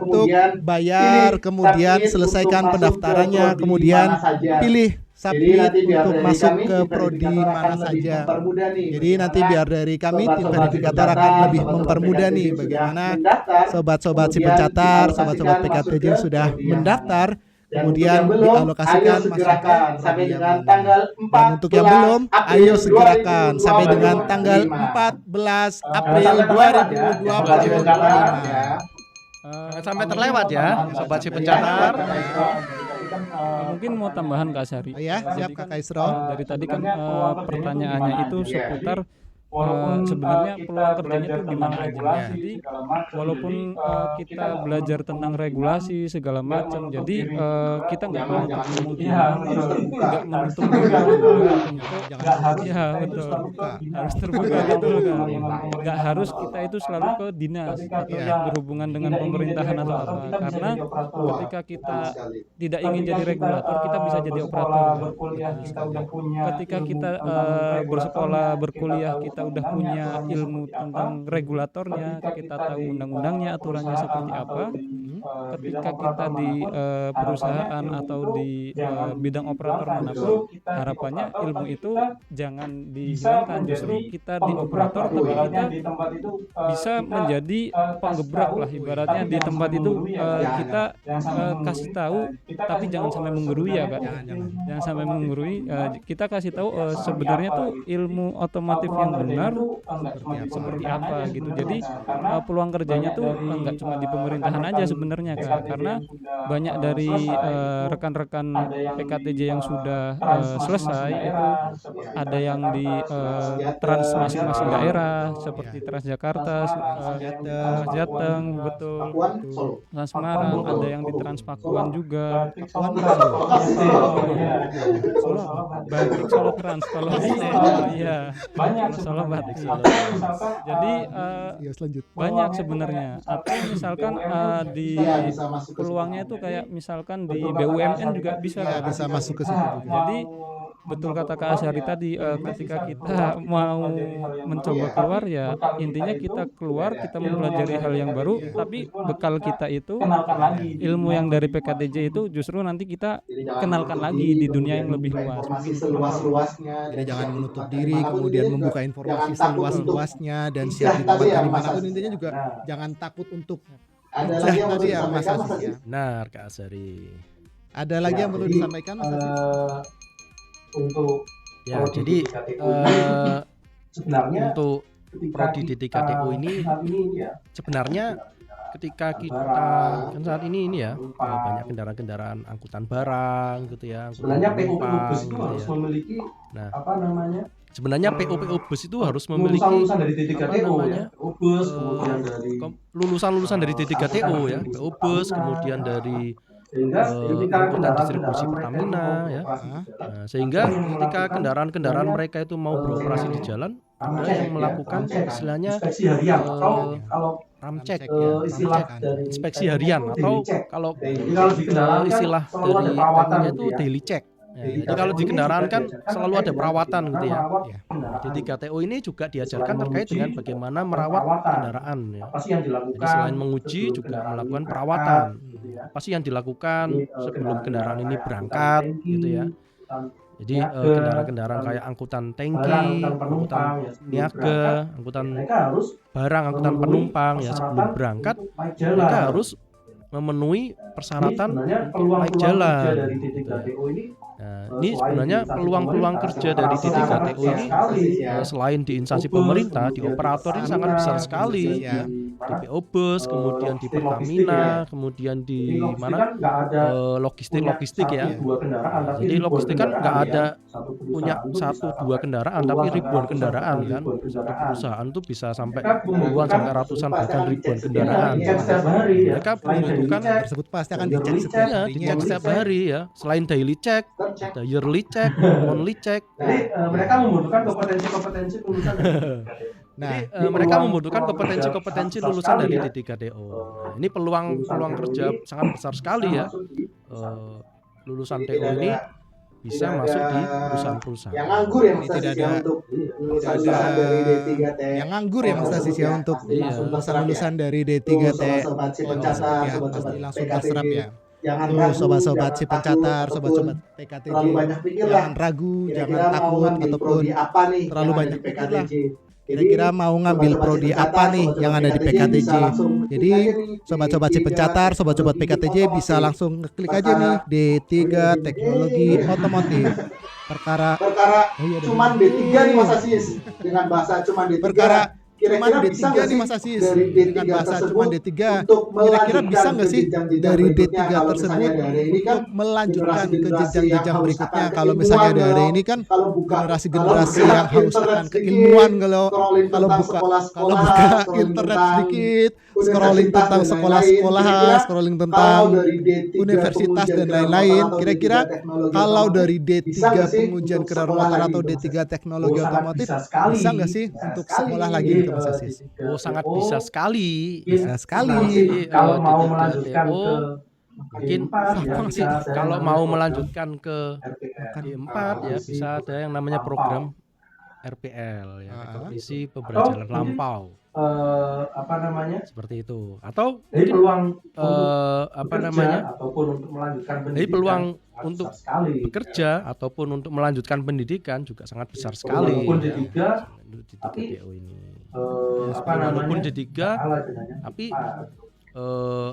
untuk bayar, kemudian selesaikan pendaftarannya, kemudian pilih submit untuk masuk ke prodi mana saja. Jadi nanti biar dari kami tim verifikator akan lebih mempermudah nih bagaimana sobat-sobat si pencatar, sobat-sobat PKTJ yang sudah mendaftar, kemudian dialokasikan masuk ke sampai prodi yang dengan mana. tanggal 14 Dan untuk yang belum, ayo segerakan sampai dengan 2025. tanggal 14 April Sampai terlewat ya. 2025. Jangan sampai terlewat ya, sobat si pencatar. Mungkin mau tambahan Kak Sari. Oh ya, siap Jadi Kak kan, Kaisro. dari tadi kan pertanyaannya itu seputar sebenarnya peluang kerjanya itu di mana aja. Jadi walaupun kita belajar tentang regulasi segala macam, jadi kita nggak menutup kemungkinan, nggak menutup juga untuk ya betul harus terbuka gitu loh kan. Nggak harus kita itu selalu ke dinas atau yang berhubungan dengan pemerintahan atau apa, karena ketika kita tidak ingin jadi regulator, kita bisa jadi operator. Ketika kita bersekolah, berkuliah, kita udah punya ilmu tentang regulatornya, kita tahu undang-undangnya, aturannya seperti apa. Ketika kita di perusahaan atau di bidang operator manapun, harapannya ilmu itu jangan dihilangkan, justru kita di operator tapi kita bisa menjadi penggebrak lah ibaratnya di tempat itu. Kita kasih tahu tapi jangan sampai menggurui ya Kak. Jangan sampai menggurui, kita kasih tahu sebenarnya tuh ilmu otomotif yang benar seperti apa gitu. Jadi peluang kerjanya tuh nggak cuma di pemerintahan aja sebenarnya Kak, karena banyak dari rekan-rekan PKTJ yang sudah selesai itu ada yang di trans masing-masing daerah seperti Transjakarta, Jateng, betul, Trans Semarang, ada yang di Trans Pakuan juga. Solo batik Solo Trans kalau iya banyak Solo batik Solo. Jadi Ya, selanjutnya. banyak sebenarnya. Atau misalkan di peluangnya itu kayak misalkan di BUMN juga bisa Ya, Kak. bisa masuk ke situ juga. Jadi betul kata Kak Asyari tadi, ketika kita mau mencoba keluar ya intinya kita keluar, kita mempelajari hal yang baru, tapi bekal kita itu ilmu yang dari PKTJ itu justru nanti kita kenalkan lagi di dunia yang lebih luas. Masih seluas-luasnya. Jadi jangan menutup diri, kemudian membuka informasi seluas-luasnya dan siap ditempatkan dimanapun. Intinya juga jangan takut untuk Ada lagi yang mau tadi ya Mas disampaikan, Aziz ya. Benar Kak Asari. Ada lagi yang perlu disampaikan Mas Aziz? Untuk Ya, prodi jadi DTKTO ini sebenarnya untuk ketika prodi kita DTKTO ini saat ini ya sebenarnya ketika kita kan saat ini ya banyak kendaraan-kendaraan angkutan barang gitu ya, angkutan sebenarnya PO penumpang bus itu gitu harus ya. memiliki Nah, apa namanya sebenarnya PO bus itu harus memiliki lulusan dari apa DTKTO namanya, ya PO bus kemudian dari lulusan dari D3TO ya, PO bus, kemudian dari sehingga ketika angkutan distribusi kendaraan-kendaraan Pertamina mereka ya. itu beroperasi di jalan, Nah, sehingga ketika kendaraan-kendaraan mereka itu mau beroperasi di jalan, ada yang melakukan istilahnya inspeksi harian atau kalau ramcek Ramcek ya, istilah ramcek, dari inspeksi harian atau kalau jadi kalau di kendaraan kan istilah selalu ada dari perawatan tekniknya gitu itu ya. daily check. Ya, jadi kalau di kendaraan kan selalu ada perawatan gitu ya. D3TO ini juga diajarkan terkait dengan bagaimana merawat kendaraan ya. Apa sih yang dilakukan? Jadi selain menguji juga melakukan perawatan. Apa sih yang dilakukan sebelum kendaraan ini berangkat gitu ya. Jadi kendaraan-kendaraan kayak angkutan tangki, angkutan niaga, angkutan barang, angkutan penumpang ya sebelum berangkat mereka harus memenuhi persyaratan untuk naik jalan. Gitu ya. Nah, ini sebenarnya peluang-peluang kerja dari D3TO ini selain di instansi pemerintah, di operator ini sangat besar sekali ya. Di PO Bus, kemudian di Pertamina, kemudian di mana logistik ya. Jadi logistik kan nggak ada punya 1-2 kendaraan, tapi ribuan kendaraan kan. Satu perusahaan tuh bisa sampai puluhan sampai ratusan bahkan ribuan kendaraan. Mereka membutuhkan Tersebut pasti akan dicek setiap ya, harinya. dicek setiap hari ya. Selain daily check, ada yearly check, monthly check. Jadi mereka membutuhkan kompetensi-kompetensi lulusan dari Nah, Jadi mereka membutuhkan kompetensi-kompetensi lulusan dari D3TO. Nah, ini peluang kerja sangat besar sekali ya. lulusan Jadi TO tidak ini ada- bisa tidak masuk di ada perusahaan-perusahaan. yang nganggur ya Mas Tidak Asis ada- ya untuk lulusan tidak ada dari D3T. yang nganggur ya Mas Asis ya untuk Pasti Iya. langsung terserap ya. lulusan dari Tuh, D3T. sobat-sobat si pencatat, Ya, sobat-sobat pasti langsung PKTJ. terserap ya. Jangan Tuh ragu, sobat-sobat jangan si takut, pencatat, ataupun sobat-sobat PKTJ. terlalu banyak pikir lah. Jangan ragu, jangan Kira-kira mau takut ngambil ataupun prodi apa nih terlalu yang ada banyak di pikir lah. PKTJ. kira-kira mau ngambil sobat-sobat prodi si apa pencatat, nih yang ada di sobat-sobat PKTJ. bisa langsung Jadi klik aja nih di sobat-sobat si D3 pencatat, sobat-sobat Teknologi PKTJ bisa Otomotif. langsung ngeklik aja nih D3 Teknologi Otomotif. Perkara Perkara Oh iya, cuman D3 nih Mas Asis dengan bahasa cuman D3. Perkara cuman Kira-kira D3 bisa nggak nih sih Mas Asis dari D3 dengan bahasa tersebut cuman D3 untuk kira-kira melanjutkan bisa nggak ke sih jenjang-jenjang dari berikutnya? D3 Kalau tersebut misalnya dari ini kan untuk melanjutkan ke generasi-generasi jenjang-jenjang yang haus berikutnya. akan Kalau misalnya keilmuan, dari kalau- ini kan kalau buka generasi-generasi kalau buka yang haus internet akan sedikit, keilmuan. Kalau scrolling kalau tentang buka sekolah-sekolah, kalau buka scrolling internet tentang sedikit, scrolling universitas tentang dan sekolah-sekolah, lain-lain. Kira-kira scrolling kalau tentang dari D3 universitas pengujian dan kedaruratan lain-lain. atau Kira-kira D3 teknologi kalau otomotif, dari bisa D3 nggak sih pengujian untuk kedaruratan sekolah atau lagi, D3 Mas Asis? teknologi Sangat otomotif bisa sekali. bisa nggak sih Bisa untuk sekali. sekolah lagi gitu Mas Asis? Oh, sangat bisa sekali. Bisa sekali. Nanti kalau mau melanjutkan D3 ke mungkin D4 ya sama bisa sih. ada yang kalau namanya mau program melanjutkan ke RPL. D4 ya bisa ada yang namanya program RPL ya, rekognisi pembelajaran lampau Apa namanya? seperti itu. Atau Jadi mungkin peluang apa bekerja namanya? ataupun untuk melanjutkan pendidikan. Jadi peluang sangat untuk besar sekali. bekerja ataupun untuk melanjutkan pendidikan juga sangat besar sekali. Walaupun ya. D3, Di tapi, DO ini. apa Walaupun namanya? D3 kalah dengan yang tapi D4.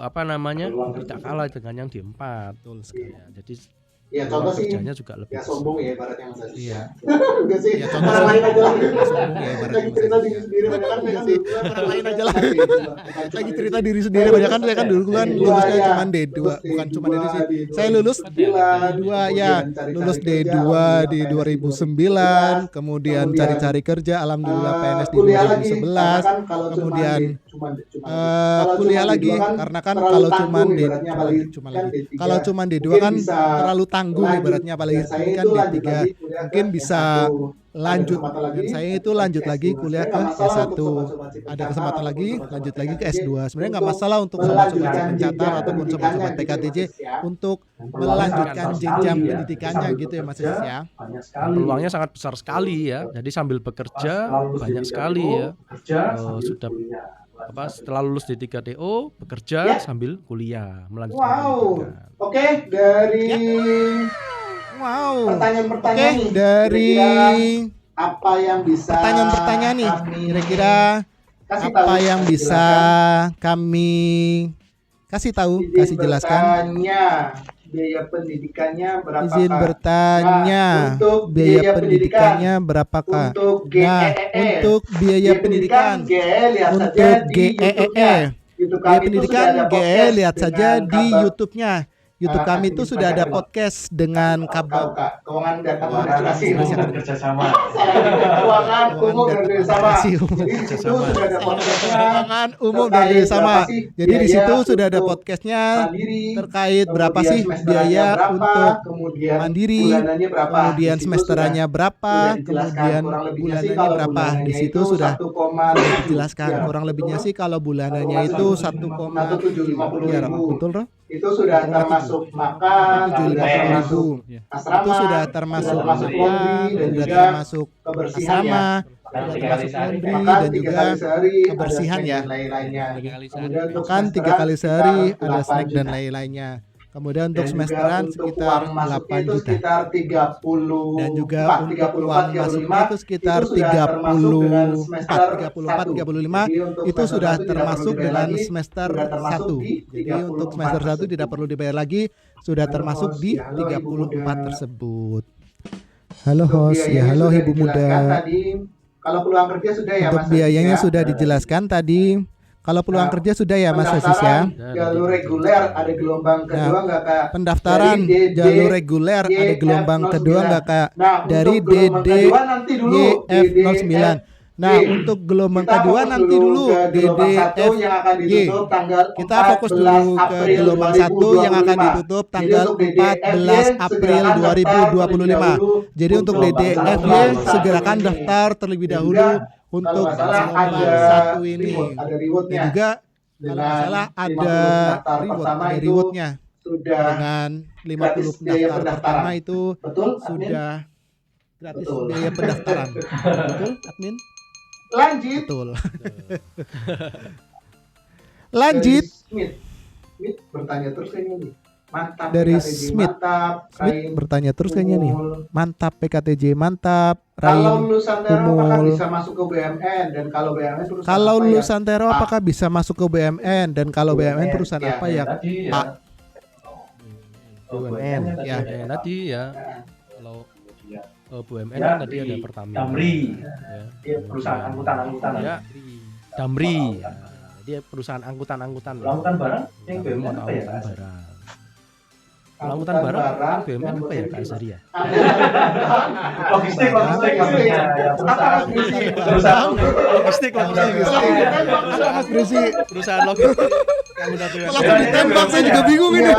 apa namanya Peluang tidak kerja. kalah dengan yang D4. Betul sekali. Ya, jadi Ya peluang contoh sih kerjanya juga lebih ya besar. sombong ya ibaratnya Mas Asis. Iya. Udah sih. Ya, contoh Orang lain aja lah. sombong ya ibaratnya Lagi Mas cerita Asis, diri ya. sendiri banyak kan Iya kan sih. dulu Orang lain aja lah. lagi Lagi cerita diri sendiri banyak kan saya kan dulu kan lulusnya ya. cuma D2 bukan cuma D2 sih. Saya lulus D2 ya, lulus D2 di 2009, kemudian cari-cari kerja alhamdulillah PNS di 2011. Kemudian kuliah lagi karena kan kalau cuman kalau cuman D2 kan terlalu tanggung ibaratnya apalagi ini kan D3 mungkin bisa lanjut dan saya itu lanjut lagi kuliah ke S1 ada kesempatan lagi lanjut lagi ke S2 sebenarnya nggak masalah untuk sobat-sobat pencatat ataupun sobat-sobat PKTJ untuk melanjutkan jenjang pendidikannya gitu ya Mas Asis ya. Banyak sekali. Peluangnya sangat besar sekali ya. Jadi sambil bekerja banyak sekali ya. Sudah setelah lulus D3 TO bekerja sambil kuliah melanjutkan Wow. pendidikan. Oke, dari Wow. pertanyaan-pertanyaan Oke, nih. dari Kira-kira apa yang bisa pertanyaan-pertanyaan nih kami kira-kira kasih apa tahu? yang bisa kami kasih tahu, kasih jelaskan. Bertanya, biaya pendidikannya berapa? Izin bertanya, Nah, untuk biaya pendidikannya berapakah? Untuk Nah, GEE. untuk biaya pendidikan, GEE lihat saja untuk di YouTube-nya. GEE, YouTube biaya kami itu pendidikan sudah ada GEE podcast lihat saja dengan di kabar YouTube-nya. YouTube kami itu sudah ada podcast dengan kabar keuangan dan Keuangan administrasi dan kerjasama. keuangan umum dan kerjasama. administrasi Jadi di situ sudah ada podcastnya keuangan umum dan terkait kerjasama. berapa sih Jadi di biaya situ sudah ada untuk podcastnya mandiri, terkait berapa kemudian sih semesterannya biaya berapa, untuk kemudian mandiri, bulanannya berapa, kemudian Di situ semesterannya berapa, sudah dijelaskan kemudian kurang lebihnya sih bulanannya kalau berapa. Di bulanannya situ itu sudah 1,7 dijelaskan ya, kurang lebihnya sih kalau bulanannya itu 1,7 ya, betul Roh? itu sudah termasuk makan, 750.000. asrama, Itu sudah termasuk laundry, makan, dan sudah juga termasuk kebersihan asrama, ya. sudah termasuk laundry Makan dan 3 juga kali sehari, kebersihan ada ya. snack dan lain-lainnya. Kemudian untuk makan 3 semesteran kali sehari, sekitar ada 8 snack dan juta. lain-lainnya. Kemudian Dan untuk juga semesteran untuk sekitar uang masuknya 8 itu juta. sekitar 30 Dan juga untuk uang masuknya itu sekitar 34, 35 itu sudah termasuk dengan semester 1. Jadi untuk semester 1 tidak perlu dibayar lagi, sudah termasuk di 34 tersebut. Halo host, ya halo Ibu Muda. Kalau peluang kerja sudah ya Untuk Mas biayanya Aziz ya. sudah dijelaskan tadi. Kalau peluang Nah, kerja sudah ya Mas Aziz ya. Pendaftaran jalur reguler ada gelombang kedua nggak Kak? Pendaftaran Dari DD, jalur reguler ada gelombang kedua nggak Kak? Nah, Dari untuk gelombang kedua nanti dulu DDF09. Nah, Y. untuk gelombang Kita kedua fokus nanti dulu ke gelombang 1 yang akan DDFY. ditutup tanggal Kita fokus dulu 14 ke April gelombang 1 yang akan 2025. ditutup Jadi tanggal untuk DDFY 14 April segerakan daftar 2025. Jadi untuk DDFY segerakan ini. daftar terlebih Dan dahulu juga, untuk kalau nggak salah gelombang ada 1 ini. reward, ada Dan rewardnya. juga kalau nggak salah ada reward, ada rewardnya. sudah dengan 50 gratis biaya pendaftar pendaftaran. pertama itu betul, admin? sudah gratis Betul. biaya pendaftaran. Betul, admin? Lanjut. Betul. Lanjut Dari Smith. Smith bertanya terus kayaknya nih. Mantap Dari PKTJ, Smith. mantap. Smith Kain bertanya terus kayaknya nih. Kumul. Mantap PKTJ, mantap. Kalau Rain. Nusantara apakah Kumul. bisa masuk ke BUMN, dan kalau BUMN perusahaan Kalau apa ya? Nusantara apakah bisa masuk ke BUMN, dan kalau BUMN perusahaan Ya, apa ya? Tadi ya. Pak. BUMN Ya. tadi ya. Kalau BUMN Ya, kan tadi ada Pertamina. Damri. Ya. Dia perusahaan angkutan-angkutan. Ya, Damri. Ya, dia perusahaan angkutan-angkutan. Ya. Angkutan barang yang Nah, BUMN apa ya? angkutan barang. Kalau angkutan barang kan BUMN apa ya Kak Azhari ya? Logistik. Ya, Apa logistik? perusahaan. Logistik. Mas Brisi, Perusahaan logistik. Yang udah BUMN. langsung ditembak, saya juga bingung ini.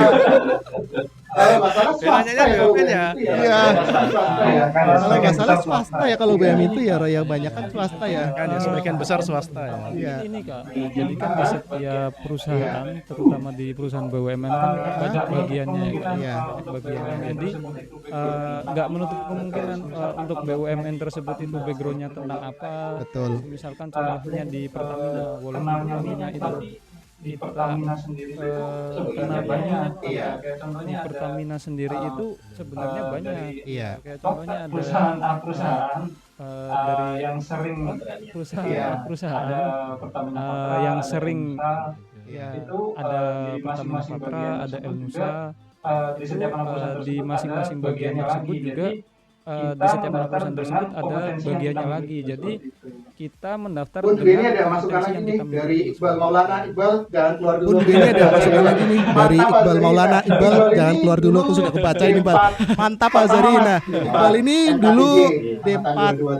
Masalah swasta Bedanya ya, BUMN ya. Iya. Swasta ya. Kalau nggak salah swasta ya, kalau BUMN itu ya yang banyak kan swasta ya. Kan ya sebagian besar swasta ya. Iya. Ini Kak, jadi kan di setiap perusahaan, terutama di perusahaan BUMN kan banyak bagiannya ya Kak. Iya. Banyak bagiannya. Jadi nggak menutup kemungkinan untuk BUMN tersebut itu backgroundnya tentang apa. Betul. Misalkan contohnya di Pertamina, walaupun Pertamina itu Di Pertamina sendiri itu kenapa banyak. Iya. Kayak contohnya ada Pertamina sendiri itu sebenarnya banyak. Iya. Kayak top contohnya ada perusahaan dari yang sering perusahaan Iya. perusahaan Pertamina yang sering Iya. itu ada di Pertamina masing-masing Patra, bagian ada tersebut El juga, Nusa, di setiap anak perusahaan di tersebut masing-masing ada bagian bagiannya tersebut lagi. juga Jadi, di setiap anak perusahaan tersebut ada potensi yang bagiannya kita lagi. miliki, Jadi seperti itu. kita mendaftar Bun, juga ini ada masukan potensi lagi yang nih kita dari miliki. Iqbal Maulana. Iqbal, jangan keluar dulu. Pun juga ini ada masukan lagi nih dari Mantap, Iqbal Azrina. Maulana. Iqbal Iqbal jangan ini keluar dulu, aku sudah kebaca ini Bal. Mantap Azharina. Iqbal ini dulu D4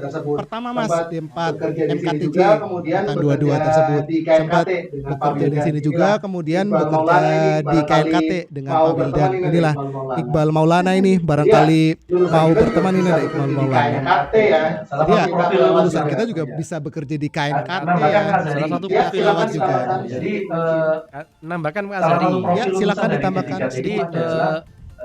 tersebut. pertama Mas, Sempat D4 bekerja di sini MKTJ juga, kemudian angkatan bekerja 22 tersebut. di KNKT Sempat dengan Pak bekerja di Wildan. sini juga, Inilah kemudian Iqbal bekerja Maulana ini di barangkali KNKT dengan mau Pak Wildan. berteman ini Inilah Iqbal Maulana. Iqbal Maulana ini barangkali Lulusan mau kita juga berteman ini bisa ada Iqbal bekerja di Maulana. KNKT ya. Salah Iya, satu profil lulusan lewat kita juga. juga bisa bekerja di KNKT Karena ya. banyak kan Salah dari- satu Ya, profil silakan lewat juga. silakan. Jadi Nambahkan Pak salah Azhari. satu profil Ya, silakan lulusan dari ditambahkan. D3TU Jadi adalah,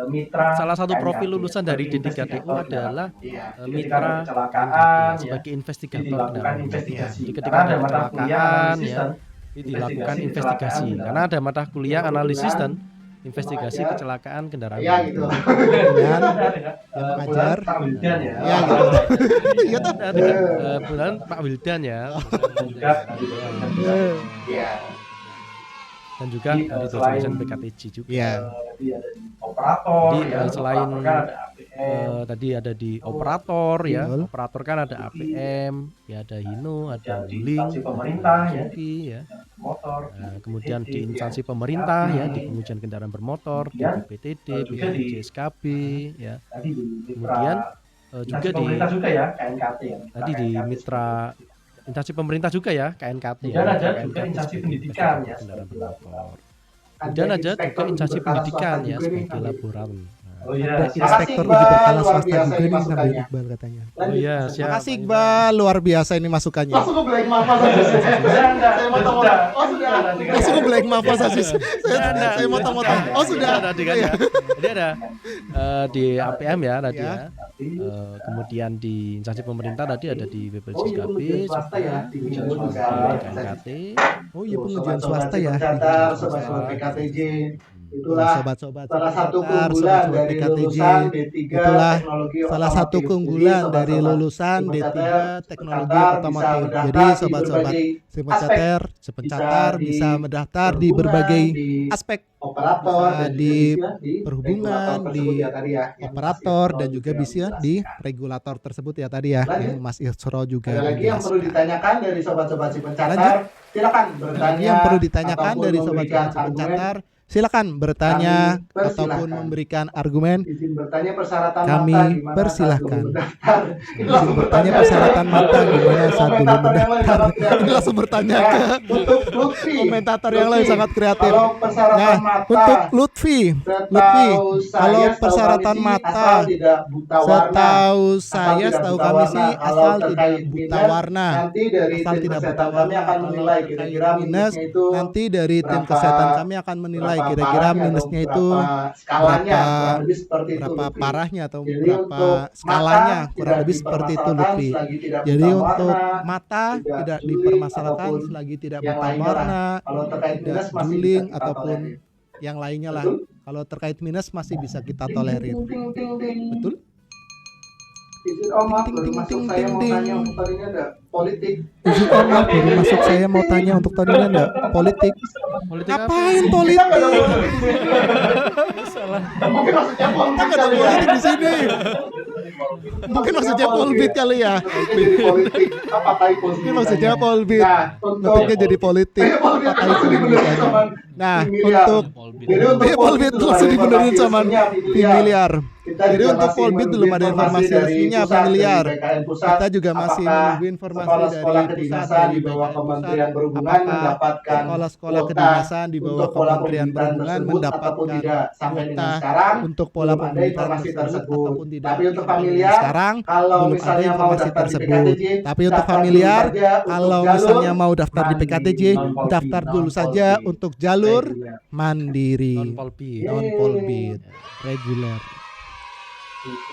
mitra salah satu profil KNKT. lulusan dari Sebagai D3TU investigator. adalah Iya. Ketika mitra ada kecelakaan ya, sebagai investigator dilakukan kendaraan. investigasi. Jadi ketika Karena ada ada mata kuliah kecelakaan analisis ya, dan dilakukan investigasi investigasi kecelakaan karena ada mata kuliah analisis dan investigasi Mengajar. kecelakaan kendaraan. Ya gitu. Dan mengajar Pak Wildan ya. Ya, gitu. Iya toh. Ada dengan bulan Pak Wildan ya. Juga Iya. Dan juga Jadi, di selain- dosen PKTJ juga. Iya. Jadi ada di operator Jadi, ya, selain, operator kan ada APM, Tadi ada di operator ya. Betul. Operator kan ada APM, ya ada Hino, ada Ya, di Wuling, instansi pemerintah ya. Suki, ya. motor. Nah, kemudian di BPTD, instansi pemerintah ya, di pengujian kendaraan bermotor, di Kemudian, BPTD, juga di- BPJSKB ya. Tadi di mitra Kemudian juga instansi di pemerintah juga ya, KNKT ya. tadi di KNKT mitra instansi pemerintah juga ya, KNKT Kemudian ya. ada KNKT juga instansi sebagai pendidikan ya, kendaraan seperti bermotor. Ada Kemudian ada inspektor juga instansi berkala pendidikan swasta ya juga nih, sebagai Nabil. laboran. Oh iya, Ada silakan. inspektor Iqbal, uji berkala luar swasta biasa juga ini nih masukannya. Nabil Iqbal katanya. Lanjut. Oh iya, Terima siap. kasih Iqbal, luar biasa ini masukannya. Langsung ke blank maaf Mas Aziz. Saya motong-motong. Oh sudah. Langsung ke blank maaf Mas Aziz. Ada, Saya motong-motong. Oh sudah. Ada tadi kan ya. Jadi ada di APM ya tadi Ya. ya. Kemudian di instansi pemerintah tadi ada di Oh iya, BPJSKB, pengujian swasta ya, di pengujian Ujung swasta, juga. di KNKT. Oh iya, pengujian Sobat-sobat swasta si ya. pencatat, Pengujian sobat-sobat swasta. PKTJ. Itulah Sobat-sobat salah satu pencatat, keunggulan sobat-sobat dari PKTJ. lulusan D3 Itulah teknologi salah satu otomotif. keunggulan Jadi, dari sobat-sobat lulusan si D3 pencatat teknologi bisa otomotif. mendaftar Jadi di sobat-sobat berbagai sepencater, sepencatar bisa mendaftar di berbagai di aspek operator bisa dan di juga bisa di perhubungan, regulator tersebut di ya tadi ya, yang operator Mas dan Irso juga bisa menjelaskan. di regulator tersebut ya tadi ya, Lanjut. yang Mas Irso juga Ada lagi yang perlu menjelaskan. ditanyakan dari sobat-sobat si pencatat? Lanjut. Silakan Ada bertanya. lagi yang perlu ditanyakan ataupun dari memberikan sobat-sobat si argumen. pencatat? Silakan bertanya Kami persilahkan. ataupun memberikan argumen. Izin bertanya persyaratan Kami mata gimana saat persilahkan. dulu mendaftar. Itu Izin langsung bertanya bertanya persyaratan mata gimana saat dulu komentator yang lain mendaftar. sangat kreatif. Langsung bertanya Ya, ke untuk Lutfi. komentator yang lain Lutfi, sangat kreatif. Kalau persyaratan Nah, mata untuk Lutfi, setahu saya, kalau setahu persyaratan kami sih mata, asal tidak buta warna. setahu saya, tidak setahu buta kami warna. sih Kalau asal tidak terkait buta minus, warna. Nanti dari Asal tim tidak kesehatan buta kami warna. akan Kalau menilai terkait kira-kira minus, minusnya itu nanti dari tim berapa- kesehatan kami akan menilai nilai kira-kira minusnya itu skalanya berapa- kurang lebih seperti itu, berapa Lutfi. parahnya atau Jadi berapa untuk skalanya mata kurang tidak lebih seperti itu Lutfi. dipermasalahkan selagi tidak Jadi buta untuk warna, mata tidak tidak juling, dipermasalahkan ataupun selagi tidak yang buta lainnya warna, kalau terkait tidak minus masih juling bisa kita ataupun tolerir. yang lainnya lah. Betul? Kalau terkait minus masih bisa kita Ting, tolerir. ting, ting, ting, ting. Betul? Izin Om, maaf, Ting, baru ting, masuk ting, saya mau ting, tanya ting. untuk tadinya ada politik. Izin Om, baru masuk saya mau tanya untuk tadinya enggak politik. Politik apa? Ngapain Kita politik? nggak ada politik di sini. Mungkin maksudnya Kita politik nggak ada kali ya. politik di sini. Mungkin maksudnya polbit kali ya. Jadi politik apa typo Mungkin maksudnya polbit. Nah, untuk Topiknya jadi politik. polbit Apa langsung itu dibenerin bukannya? sama Nah, miliar. untuk Jadi untuk Iya, polbit itu langsung ada dibenerin informasi sama resminya, miliar. Kita Jadi juga untuk masih polbit menunggu belum ada informasi dari resminya pusat, miliar. dari BKN pusat. Kita juga masih Apakah menunggu informasi sekolah-sekolah dari pusat kedinasan dari di bawah BKN Kementerian pusat. Perhubungan Apakah mendapatkan sekolah-sekolah kuota kedinasan di bawah untuk pola Kementerian pembibitan Perhubungan tersebut ataupun mendapatkan tidak. Sampai dengan kuota sekarang untuk pola belum ada pembibitan informasi tersebut. ataupun tidak. Tapi untuk Sampai dengan familiar, sekarang kalau belum ada misalnya mau informasi daftar di tersebut. PKTJ, Tapi untuk daftar dulu familiar, saja untuk kalau jalur misalnya mau daftar di PKTJ, non-polbit, daftar dulu saja non-polbit. untuk jalur Reguler. mandiri, non polbit. Yeay. non polbit, reguler.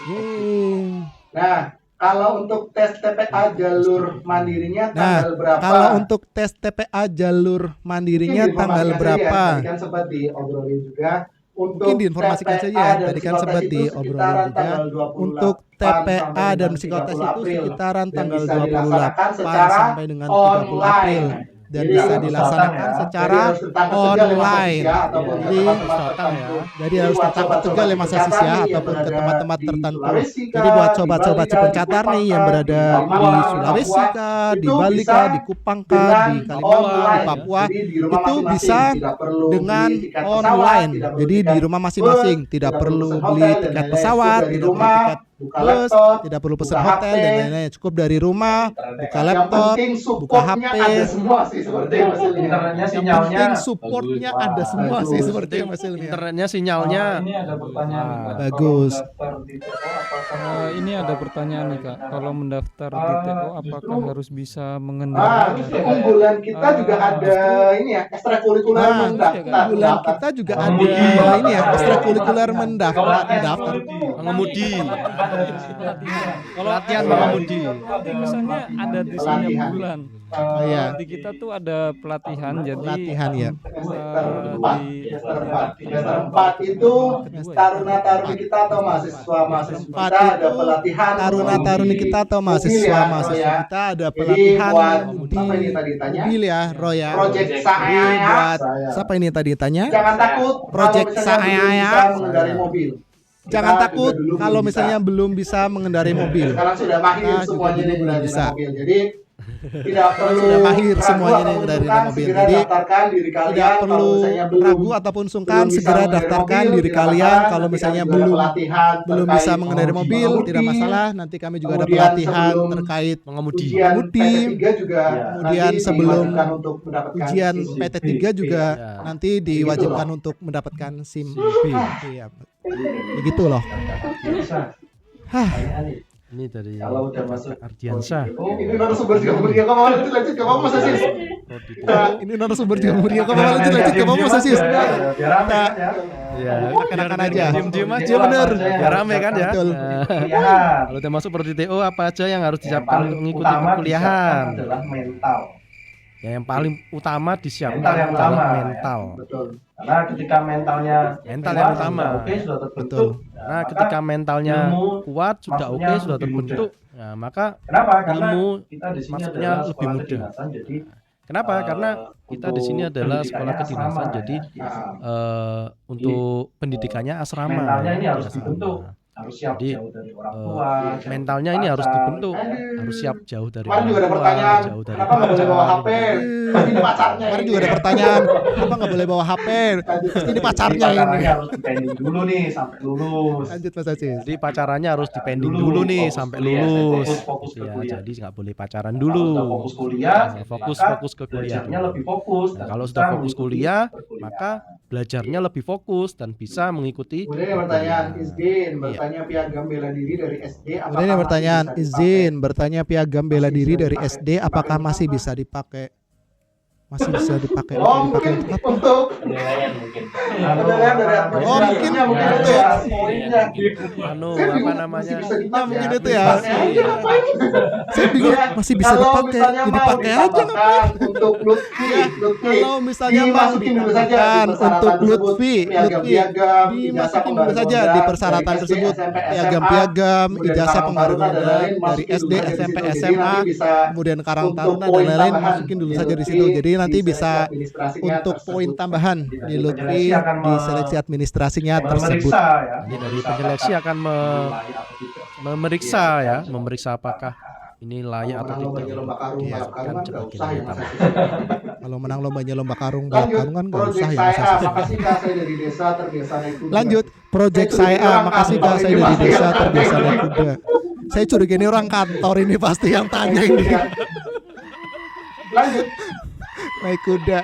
Yeay. Nah, kalau untuk tes TPA jalur mandirinya Nah, tanggal berapa? kalau untuk tes TPA jalur mandirinya Mungkin tanggal diinformasikan berapa? saja ya, tadi kan sempat diobrolin juga. Untuk Mungkin diinformasikan TPA saja ya, dan tadi kan psikotes sempat itu diobrolin sekitaran juga. tanggal 28 Untuk sampai TPA dan dengan psikotes 30 itu April. sekitaran Dan tanggal bisa dilaksanakan 28 secara sampai dengan 30 April. Dan Jadi bisa harus dilaksanakan datang ya. secara Jadi harus datang ke Tegal ya, Mas online. Asis ya, ataupun ke Jadi tempat-tempat datang ya. tertentu. Jadi harus buat datang ke sobat-sobat Tegal ya Mas Asis ya, Cipencatar nih yang ataupun ke berada tempat-tempat di tertentu. Sulawesi Jadi kah, buat di sobat-sobat Bali kah, Cipencatar di nih yang Kupang berada kah, di Malang, Sulawesi Papua, kah, di itu Bali bisa kah, di Kupang kah, dengan di Kalimantan, di online. Papua, Jadi di rumah itu masing-masing, bisa tidak perlu dengan beli tiket pesawat, online. tidak perlu Jadi di tiket rumah masing-masing, bus, tidak perlu pesen beli hotel dan tiket lain-lain. pesawat, Cukup dari tidak perlu rumah, tiket buka bus, laptop, tidak perlu buka pesan hotel HP. dan lain-lain. Cukup dari rumah, buka Yang laptop, penting buka supportnya HP. ada semua sih seperti Mas Ilmi. Internetnya Yang sinyalnya penting supportnya bagus. ada semua bagus. sih seperti yang Mas Ilmi. Internetnya sinyalnya Ini ada pertanyaan nih, Kak. Bagus. Kalau mendaftar di TO, apakah ini ada pertanyaan nih Kak. Kalau mendaftar di TO apakah harus bisa mengendarai? Unggulan kita juga ada ini ya, ekstrakurikuler Nah, mendaftar. unggulan kita juga ada ini ya, ekstrakurikuler mendaftar. mengemudi. Kalau Latihan ada mengemudi. Tapi misalnya ada di setiap Pelatihan. bulan. Oh, iya. Di kita tuh ada pelatihan, jadi Pelatihan ya. Semester 4 itu taruna-taruni kita atau mahasiswa-mahasiswa Empat kita ada itu pelatihan taruna-taruni kita atau mobil mahasiswa-mahasiswa ya. kita ada Jadi pelatihan buat di apa ini tadi tanya? mobil ya, Roy ya. Project Jadi saya. buat siapa ini tadi tanya? Jangan takut Project kalau misalnya saya belum ya. bisa mengendarai mobil. Jangan Kita takut juga dulu kalau belum misalnya bisa. belum bisa mengendarai mobil. Sekarang sudah mahir Kita juga semuanya dulu nih belum mengendarai bisa. mobil. Jadi tidak perlu sudah mahir ragu semuanya nih ataupun mengendarai sungkan, mobil. segera Jadi daftarkan diri kalian Tidak kalau perlu misalnya belum ragu ataupun sungkan, bisa segera mengendarai daftarkan mobil, diri tidak kalian. masalah. Kalau Nanti misalnya kami juga ada belum pelatihan bisa terkait mengendarai mobil, mengemudi. tidak masalah. Nanti kami juga ada Kemudian pelatihan sebelum terkait Mengemudi. ujian mengemudi. PT3 juga Kemudian nanti sebelum diwajibkan untuk mendapatkan ujian SIM. PT3 juga Ya. nanti diwajibkan untuk mendapatkan SIM B. Iya, begitu loh. Hah, Ini dari Kalau udah masuk Ardiansyah. Ini narasumber juga memberi kamu mau lanjut gak apa Mas Asis? ini narasumber juga memberi kamu mau lanjut gak apa Mas Asis? Biar rame kan ya. Ya, Akan-akan aja. Diem-diem aja Iya, bener. Biar rame kan ya. Betul. Kuliahan. Kalau udah masuk per TO apa aja yang harus Yang disiapkan paling untuk mengikuti utama perkuliahan? disiapkan adalah mental. Ya, yang paling utama disiapkan Mental yang adalah utama. mental. Betul. Karena ketika mentalnya Mental kuat, yang utama. sudah oke, sudah terbentuk. Betul. Nah, maka ketika mentalnya ilmu kuat, sudah masuknya oke, sudah lebih terbentuk, nah maka Kenapa? Karena ilmu kita di sini masuknya adalah lebih sekolah mudah. kedinasan, jadi kenapa? Karena kita di sini adalah sekolah kedinasan, jadi untuk pendidikannya asrama. mentalnya ini harus Asrama. dibentuk, harus siap Jadi, jauh dari orang tua. jauh Mentalnya dari ini harus pacar. dibentuk, Aduh. harus siap jauh dari Kemarin juga ada orang tua, pertanyaan, jauh dari kenapa nggak boleh bawa HP? Ini pacarnya. Kemarin ini. juga ada pertanyaan, kenapa nggak boleh bawa HP? Ini pacarnya Jadi ini. pacarannya harus dipending dulu nih sampai lulus. Lanjut Mas Asis. Jadi pacarannya harus dipending Dulu, dulu nih fokus sampai kuliah, lulus. fokus ke Ya, kuliah. jadi nggak boleh pacaran Kalau dulu. sudah fokus kuliah, Nah, fokus maka fokus ke kuliah. belajarnya dulu. lebih fokus. Nah, dan kalau bisa sudah fokus mengikuti kuliah, perkuliahan. maka belajarnya lebih fokus dan bisa mengikuti. Kemudian yang pertanyaan perkuliahan. izin Iya. bertanya piagam bela diri dari SD. Kemudian yang pertanyaan izin bertanya piagam bela diri dari SD apakah masih bisa dipakai? masih bisa dipakai Oh, untuk mungkin apa? untuk penilaian mungkin. penilaian dari administrasinya mungkin mungkin untuk- ada poinnya. Anu Saya apa bingung, namanya? masih bisa Ya, dipakai mungkin itu ya. Administrasinya aja ngapain? Saya bingung Ya, masih bisa kalau dipakai, misalnya ya mau dipakai aja ditambahkan untuk Lutfi, Kalau misalnya mau dimasukin dulu saja di ditambahkan persyaratan untuk tersebut, Lutfi, piagam-piagam, ijazah dimasukin dulu penggaris saja modal di persyaratan dari SD, tersebut, SMP, piagam-piagam, kemudian ijazah Karang penggaris Taruna dan modal lain-lain, dari masukin SD, dulu saja di SMP, situ. Jadi SMA, nanti bisa kemudian Karang untuk Taruna dan poin lain-lain tambahan masukin dulu di saja di Lutfi, situ. Jadi nanti di bisa seleksi administrasinya untuk tersebut. poin tambahan di Lutfi Penyeleksi akan di seleksi administrasinya tersebut. memeriksa ya. Nanti dari penyeleksi akan memeriksa ya, memeriksa apakah ini layak atau Kalau menang tidak. lomba karung, Iya, balap karung kan nggak cepat usah ya, kita Mas. Kalau menang lombanya lomba karung, balap Lanjut, karung kan nggak proyek usah ya. saya, Mas. makasih Kak, saya dari desa terbiasa naik kuda. Lanjut, project Saya curiga saya, orang makasih kantor Kak, saya ini dari pasti desa yang terbiasa tanya naik ini. kuda. Saya curiga ini orang kantor ini pasti yang tanya ini Lanjut, naik kuda.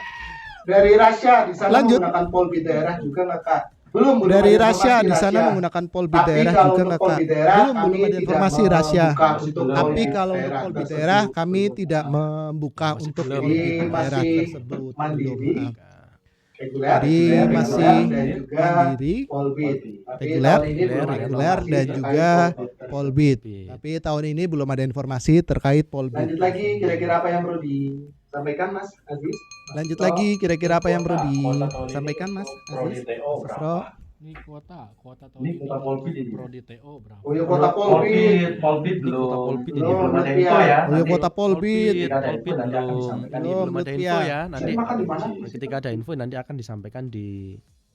dari Rasya di sana Lanjut. menggunakan polbi daerah juga nggak Kak? Belum Dari ada Rasya informasi di sana Rasya. menggunakan polbi Tapi daerah kalau juga untuk nggak polbi Kak? daerah, Belum kami ada tidak informasi Rasya. membuka untuk Tapi polbi kalau untuk daerah polbi tersebut. daerah kami tidak membuka untuk belum. polbi Jadi daerah masih tersebut. mandiri. Belum. Reguler, Jadi reguler, masih dan juga mandiri, polbit. Tapi reguler, tahun ini belum ada reguler, informasi dan terkait juga polbit. polbit. Tapi tahun ini belum ada informasi terkait polbit. Lanjut lagi, kira-kira apa yang perlu disampaikan Mas Aziz? Lanjut lagi, kira-kira apa yang perlu disampaikan Mas Aziz? TO Mas Roro? Ini kuota tahun Ini ini kuota Polbit ini. Prodi TO berapa? Oh ya, kota polbit. Polbit Ini belum. kota Polbit ini. Belum ada Belum, info ya. Oh ya, Nanti kota polbit. ketika ada info Polbit nanti akan belum. disampaikan. Ini Belum, belum ada Lutfi info ya. ya. Nanti Saya makan di mana? ketika ada info nanti akan disampaikan di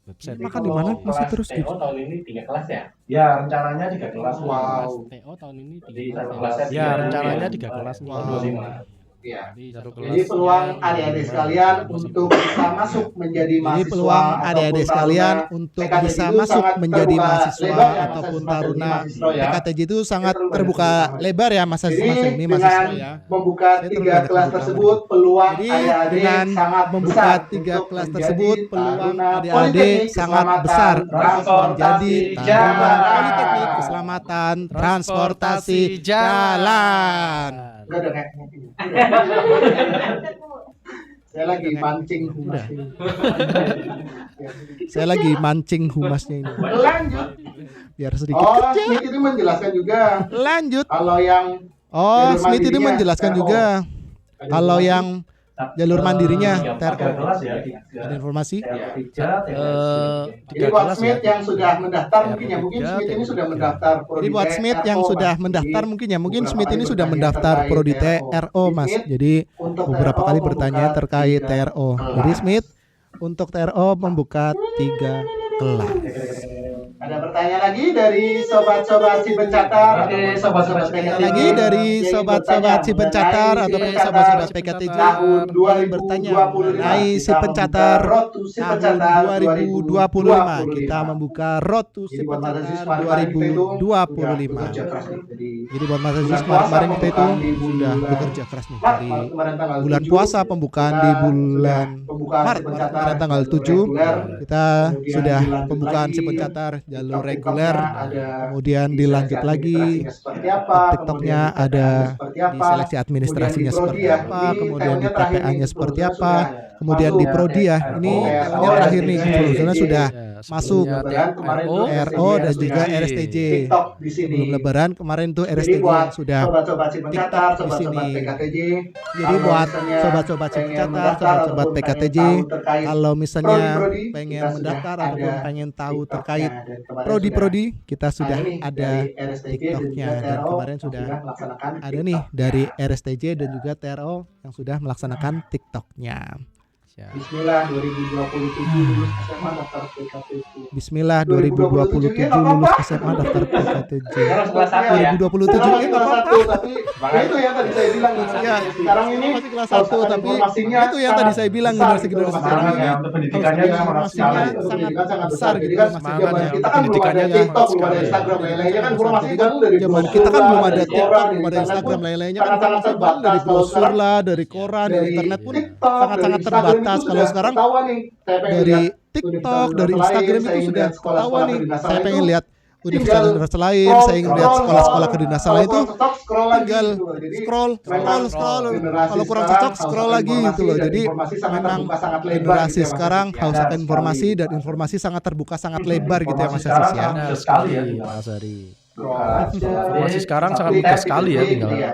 website. Makan di mana? Masih terus TO gitu. tahun ini 3 kelas ya? Ya, rencananya 3 kelas. Wow. TO tahun ini Jadi 3 satu kelas. kelasnya Ya, tiga rencananya dulu 3 kelas nih. Wow. 25. Ya. Jadi Satu satu kelas. Jadi peluang adik-adik sekalian untuk bisa masuk menjadi Jadi mahasiswa peluang adik-adik ataupun sekalian taruna untuk PKTJ bisa itu masuk sangat menjadi terbuka mahasiswa lebar ya, ataupun Mas Aziz, taruna mahasiswa ya. PKTJ itu sangat Saya terlalu terbuka banyak lebar ya Mas Aziz, Jadi Mas ini dengan mahasiswa ya. membuka Saya terlalu 3 banyak kelas terbuka tersebut, peluang Jadi adik-adik dengan sangat membuka besar 3 untuk kelas menjadi tersebut, peluang taruna adik-adik politeknik, sangat keselamatan, besar transportasi, menjadi taruna jalan. politeknik keselamatan transportasi jalan. Enggak ada kayak Saya lagi mancing humas Udah. ini. Saya lagi mancing humasnya ini Lanjut. biar sedikit Oh, kerja. Smith itu menjelaskan juga Lanjut. kalau yang Oh, jalur Smith itu mandirinya, menjelaskan TRO. juga kalau yang jalur mandirinya, Tiga kelas ya. ada informasi. Tiga, Jadi buat Smith yang sudah mendaftar mungkin ya, mungkin Smith ini sudah mendaftar Jadi buat Smith yang sudah mendaftar mungkin ya, mungkin Smith ini sudah mendaftar prodi TRO Mas. Jadi beberapa kali bertanya terkait TRO. Jadi Smith untuk TRO membuka 3 kelas. Ada pertanyaan lagi dari sobat-sobat si pencatar Oke, atau sobat-sobat PKTJ Ada lagi dari yang ingin sobat-sobat si bertanya pencatar mengenai atau si pencatar sobat-sobat PKTJ tahun yang bertanya mengenai si pencatar tahun 2025. Kita membuka Road to si Jadi buat Mas Aziz, pencatar kemarin kita itu 2025. bekerja keras nih. Jadi Jadi buat Mas Aziz bulan puasa kemarin kita itu pembukaan di sudah bulan bekerja keras nih Maret, dari kemarin tanggal bulan 7, puasa pembukaan kita di sudah bulan pembukaan Maret si pencatar kemarin tanggal jalur 7 reguler. kita Kemudian sudah dilanjut pembukaan lagi, si pencatar jalur TikTok-TikToknya reguler, ada kemudian di dilanjut seleksi lagi administrasinya seperti apa, TikToknya kemudian di ada TPA-nya seperti di apa, seleksi administrasinya kemudian di seperti prodi ya. apa, Ini kemudian di tahunnya terakhir TPA-nya nih, seperti sebelumnya apa, sudah kemudian masuk di prodi ya. Ini tahunnya terakhir nih, sebelumnya sudah masuk Lebaran kemarin tuh RO dan juga sudah RSTJ. TikTok di sini. Sebelum Lebaran kemarin tuh Jadi RSTJ buat yang sudah sobat-sobat si pencatar, TikTok di sobat-sobat sini. PKTJ, Jadi kalau buat misalnya sobat-sobat si pengen pencatar, mendaftar sobat-sobat ataupun pengen PKTJ, tahu terkait kalau misalnya prodi-prodi, pengen kita sudah mendaftar ada ataupun pengen tahu TikToknya. terkait Dan kemarin prodi-prodi, kita sudah nih ada dari RSTJ dan TikToknya juga dan TRO kemarin yang sudah melaksanakan ada nih TikTok. dari RSTJ dan juga TRO yang sudah melaksanakan TikToknya. Bismillah 2027 lulus SMA daftar PKTJ. Bismillah 2027 lulus SMA daftar PKTJ. Sekarang kelas 1 ya. 2027 Sekarang ini masih kelas apa? 1 tapi ya itu yang tadi saya bilang Ya, sekarang ini masih kelas kalau 1 misalkan tapi informasinya itu yang tadi saya bilang sangat generasi besar generasi gitu, sekarang Mas. ini Ya, untuk pendidikannya informasinya sangat sangat Pendidikan sangat besar Jadi gitu kan Mas. Semangat zaman ya, kita kan belum ada pendidikannya TikTok, sangat belum ada sekali. Instagram lain-lainnya kan informasi Jadi kan dari zaman brosur kita kan lah, belum ada dari TikTok, koran, belum ada dari Instagram internet pun lain-lainnya kan sangat-sangat informasi paling dari terbatas. Kalau brosur sekarang lah, dari koran, dari dari internet pun TikTok, sangat-sangat dari Instagram terbatas. itu Kalau sudah sekarang ketahuan nih. Saya pengen dari lihat TikTok, dari universitas Instagram lain, itu saya sudah lihat sekolah-sekolah ketahuan nih. kedinasan Saya itu pengen lihat universitas lain, saya ingin lihat sekolah-sekolah kedinasan lain itu scroll lagi tinggal gitu loh. Jadi scroll. generasi Kalau kurang sekarang cocok scroll haus akan lagi gitu loh. informasi dan Jadi informasi sangat memang terbuka, sangat lebar generasi gitu ya, Mas sekarang Aziz. haus Ya, akan informasi sekali. dan informasi sangat terbuka, sangat lebar gitu ya Mas Informasi Aziz ya. sekarang Benar mudah sekali ya, sekali, tinggal Mas Ari. scroll aja. Informasi sekarang sangat Klik, mudah tap, sekali ya, klik, tinggal gitu ya.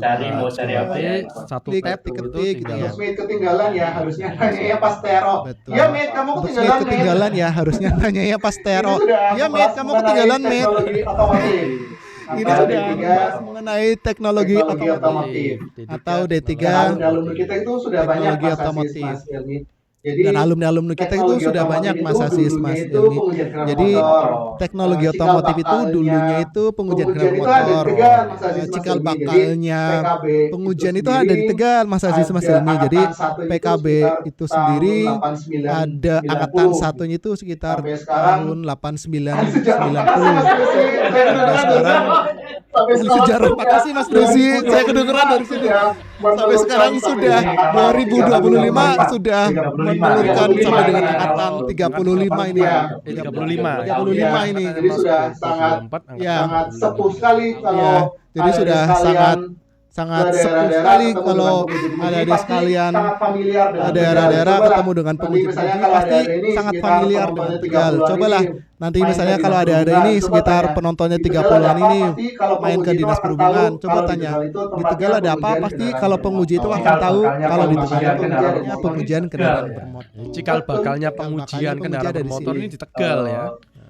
Cari mau cari apa ya? satu Klik, tab ketik, itu gitu tinggal ya. Smith ketinggalan ya, harusnya tanya pas tero. Betul. Iya, Mit, kamu Untuk ketinggalan, Smith ketinggalan ya, harusnya tanya ya pas tero. Iya, Mit, kamu ketinggalan, Mit. Teknologi otomotif. Ini Atau sudah D3, membahas mengenai teknologi otomotif atau D3 Dan alumni kita itu sudah banyak Teknologi Mas Aziz, otomotif. Mas Ilmi. Jadi dan alumni-alumni kita itu teknologi sudah otomotif banyak itu Mas Aziz, dulunya Mas itu Ilmi. pengujian kendaraan Jadi motor. teknologi Cikal otomotif itu bakalnya, dulunya itu pengujian pengujian kendaraan itu ada di motor. Tegal, Mas Aziz, Mas Cikal Ilmi. Jadi, bakalnya PKB pengujian itu sendiri ada di Tegal Mas Aziz, Mas ada Ilmi. Jadi angkatan satu itu PKB sekitar itu tahun sendiri 89, ada 90. angkatan satunya itu sekitar Sampai sekarang tahun 89 Sejak makasih Mas 90. Desi. Saya kedengeran sekarang sampai Dari sejarah, makasih Mas Desi. Saya kedengeran dari sini. Sampai sekarang sudah 2025 sudah menurunkan sampai dengan angkatan 35 ini. Ya. 35. 35 ini. Jadi sudah sangat 24, Ya. sangat sepuh sekali kalau Ya, jadi ada sudah sekalian sangat ke sepuh daerah-daerah sekali ketemu kalau dengan pengemudi. ada Pasti sekalian sangat familiar dengan daerah-daerah Tegal. ketemu dengan Nanti pengemudi misalnya kalau pasti ada ini sangat sekitar familiar dengan penontonnya Tegal. 30-an Cobalah ini, nanti main misalnya ke kalau dinas ada perhubungan, ini coba sekitar tanya. penontonnya Di Tegal 30-an ada apa? ini Pasti kalau main ke penguji itu dinas akan perhubungan, tahu coba kalau di tanya Tegal itu di tempatnya Tegal ada apa pengujian pasti kendaraan kalau bermotor. penguji itu akan Cikal tahu bakalnya kalau di Tegal pengujian kendaraan pengujiannya bermotor pengujian di kendaraan Tegal, ya. bermotor. Cikal bakalnya Cikal pengujian bakalnya kendaraan pengujian ada di bermotor sini. ini di Tegal ya.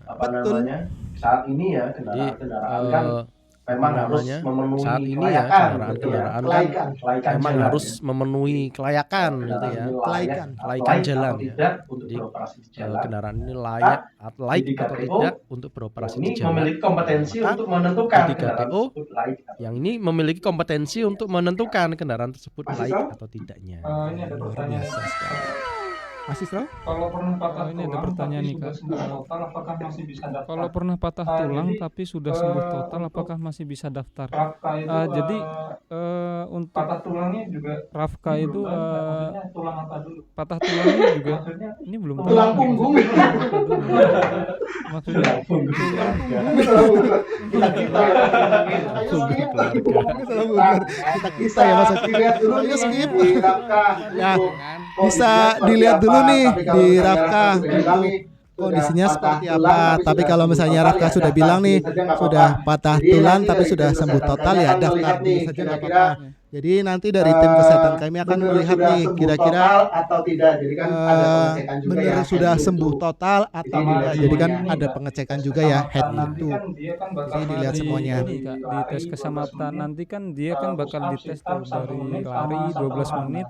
Apa Betul. namanya? Saat ini ya Jadi kendaraan kan memang apa harus namanya, memenuhi saat ini ya kelayakan, kendaraan-kendaraan gitu ya. kan Kelaikan memang jalan, harus ya. memenuhi kelayakan gitu ya. Kelaikan. Kelaikan jalan, atau ya. tidak untuk Jadi, beroperasi di jalan. Kendaraan ini layak laik di atau KTO, tidak untuk beroperasi ini di jalan. memiliki kompetensi Maka untuk menentukan di kendaraan KTO, tersebut laik atau yang ini memiliki kompetensi untuk menentukan kendaraan tersebut Mas laik Isra? atau tidaknya. Ini ada pertanyaan. Biasa sekali. Mas Isra? Kalau pernah patah ini ada pertanyaan nih, Kak. Kalau pernah patah tulang tapi sudah sembuh total, apakah masih bisa daftar? Jadi untuk patah tulangnya juga Rafka itu tulang apa dulu? patah tulangnya juga ini belum tahu. Tulang punggung. Maksudnya Kita ya Mas. Dilihat dulu Ayo nih skip. di Rafka. Ya, Untuk bisa kondisinya dilihat seperti dulu apa. nih Tapi kalau di misalnya Rafka sudah bilang nih, kondisinya sudah seperti patah apa. tulang, Tapi kalau sembuh misalnya total, Rafka ya sudah daftar bilang nih dulu saja nggak sudah apa-apa. patah Jadi tulang nanti tapi dari sudah tim sembuh kesehatan total kami ya akan daftar melihat dulu nih, saja nggak kira-kira, apa-apa. Jadi nanti dari tim kesehatan kami akan benar melihat sudah nih sembuh kira-kira total atau tidak. Jadi kan ada pengecekan juga benar ya. sudah head sembuh itu. total atau Itu tidak. dilihat Jadi kan semuanya. ada pengecekan juga ya head itu. Jadi dilihat di semuanya. ini, Kak, di tes keselamatan nanti kan dia kan bakal dites tuh dari lari 12 menit,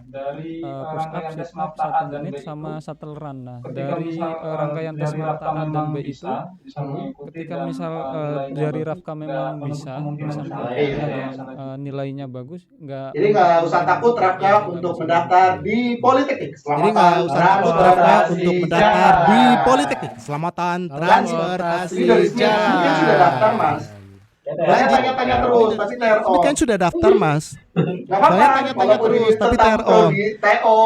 push up, sit up 1 menit sama shuttle run. Nah, dari rangkaian tes mata A dan B itu ketika misal dari Rafka memang bisa mendapatkan nilainya bagus, Jadi nggak usah takut Rafka untuk mendaftar di Politeknik. Jadi nggak usah takut Rafka untuk mendaftar di Politeknik Keselamatan Transportasi Ini dari sini kan sudah daftar Mas. Banyak tanya-tanya terus, tapi TRO. Ini kan sudah daftar Mas. Nggak apa-apa, Banyak tanya-tanya walaupun terus, ini tapi tentang TRO. prodi TO.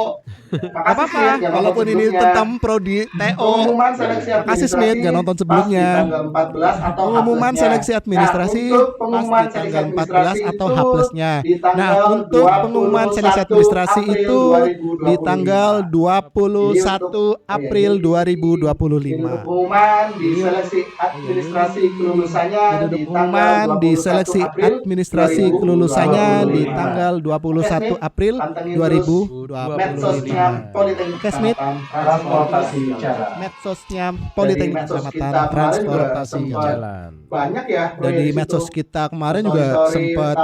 Gak apa-apa, walaupun ini tentang prodi TO. Pengumuman seleksi Makasih Smith, gak nonton sebelumnya. pas di tanggal 14 atau Pengumuman H+-nya. seleksi administrasi Nah, untuk pas pengumuman di seleksi tanggal 14 administrasi atau itu H+-nya. di tanggal Nah, untuk pengumuman seleksi 21 administrasi April itu di 2025. tanggal 21 Jadi April Ini 2025. untuk pengumuman di seleksi administrasi kelulusannya Jadi di untuk pengumuman tanggal di 21 seleksi April administrasi 2025. kelulusannya di tanggal 21 April Pantengin 2025. medsosnya Politeknik Oke, Smith. Transportasi jalan. Medsosnya Politeknik medsos Keselamatan kita kemarin Transportasi juga sempat Jalan. banyak ya Dan di medsos kita kemarin juga sempat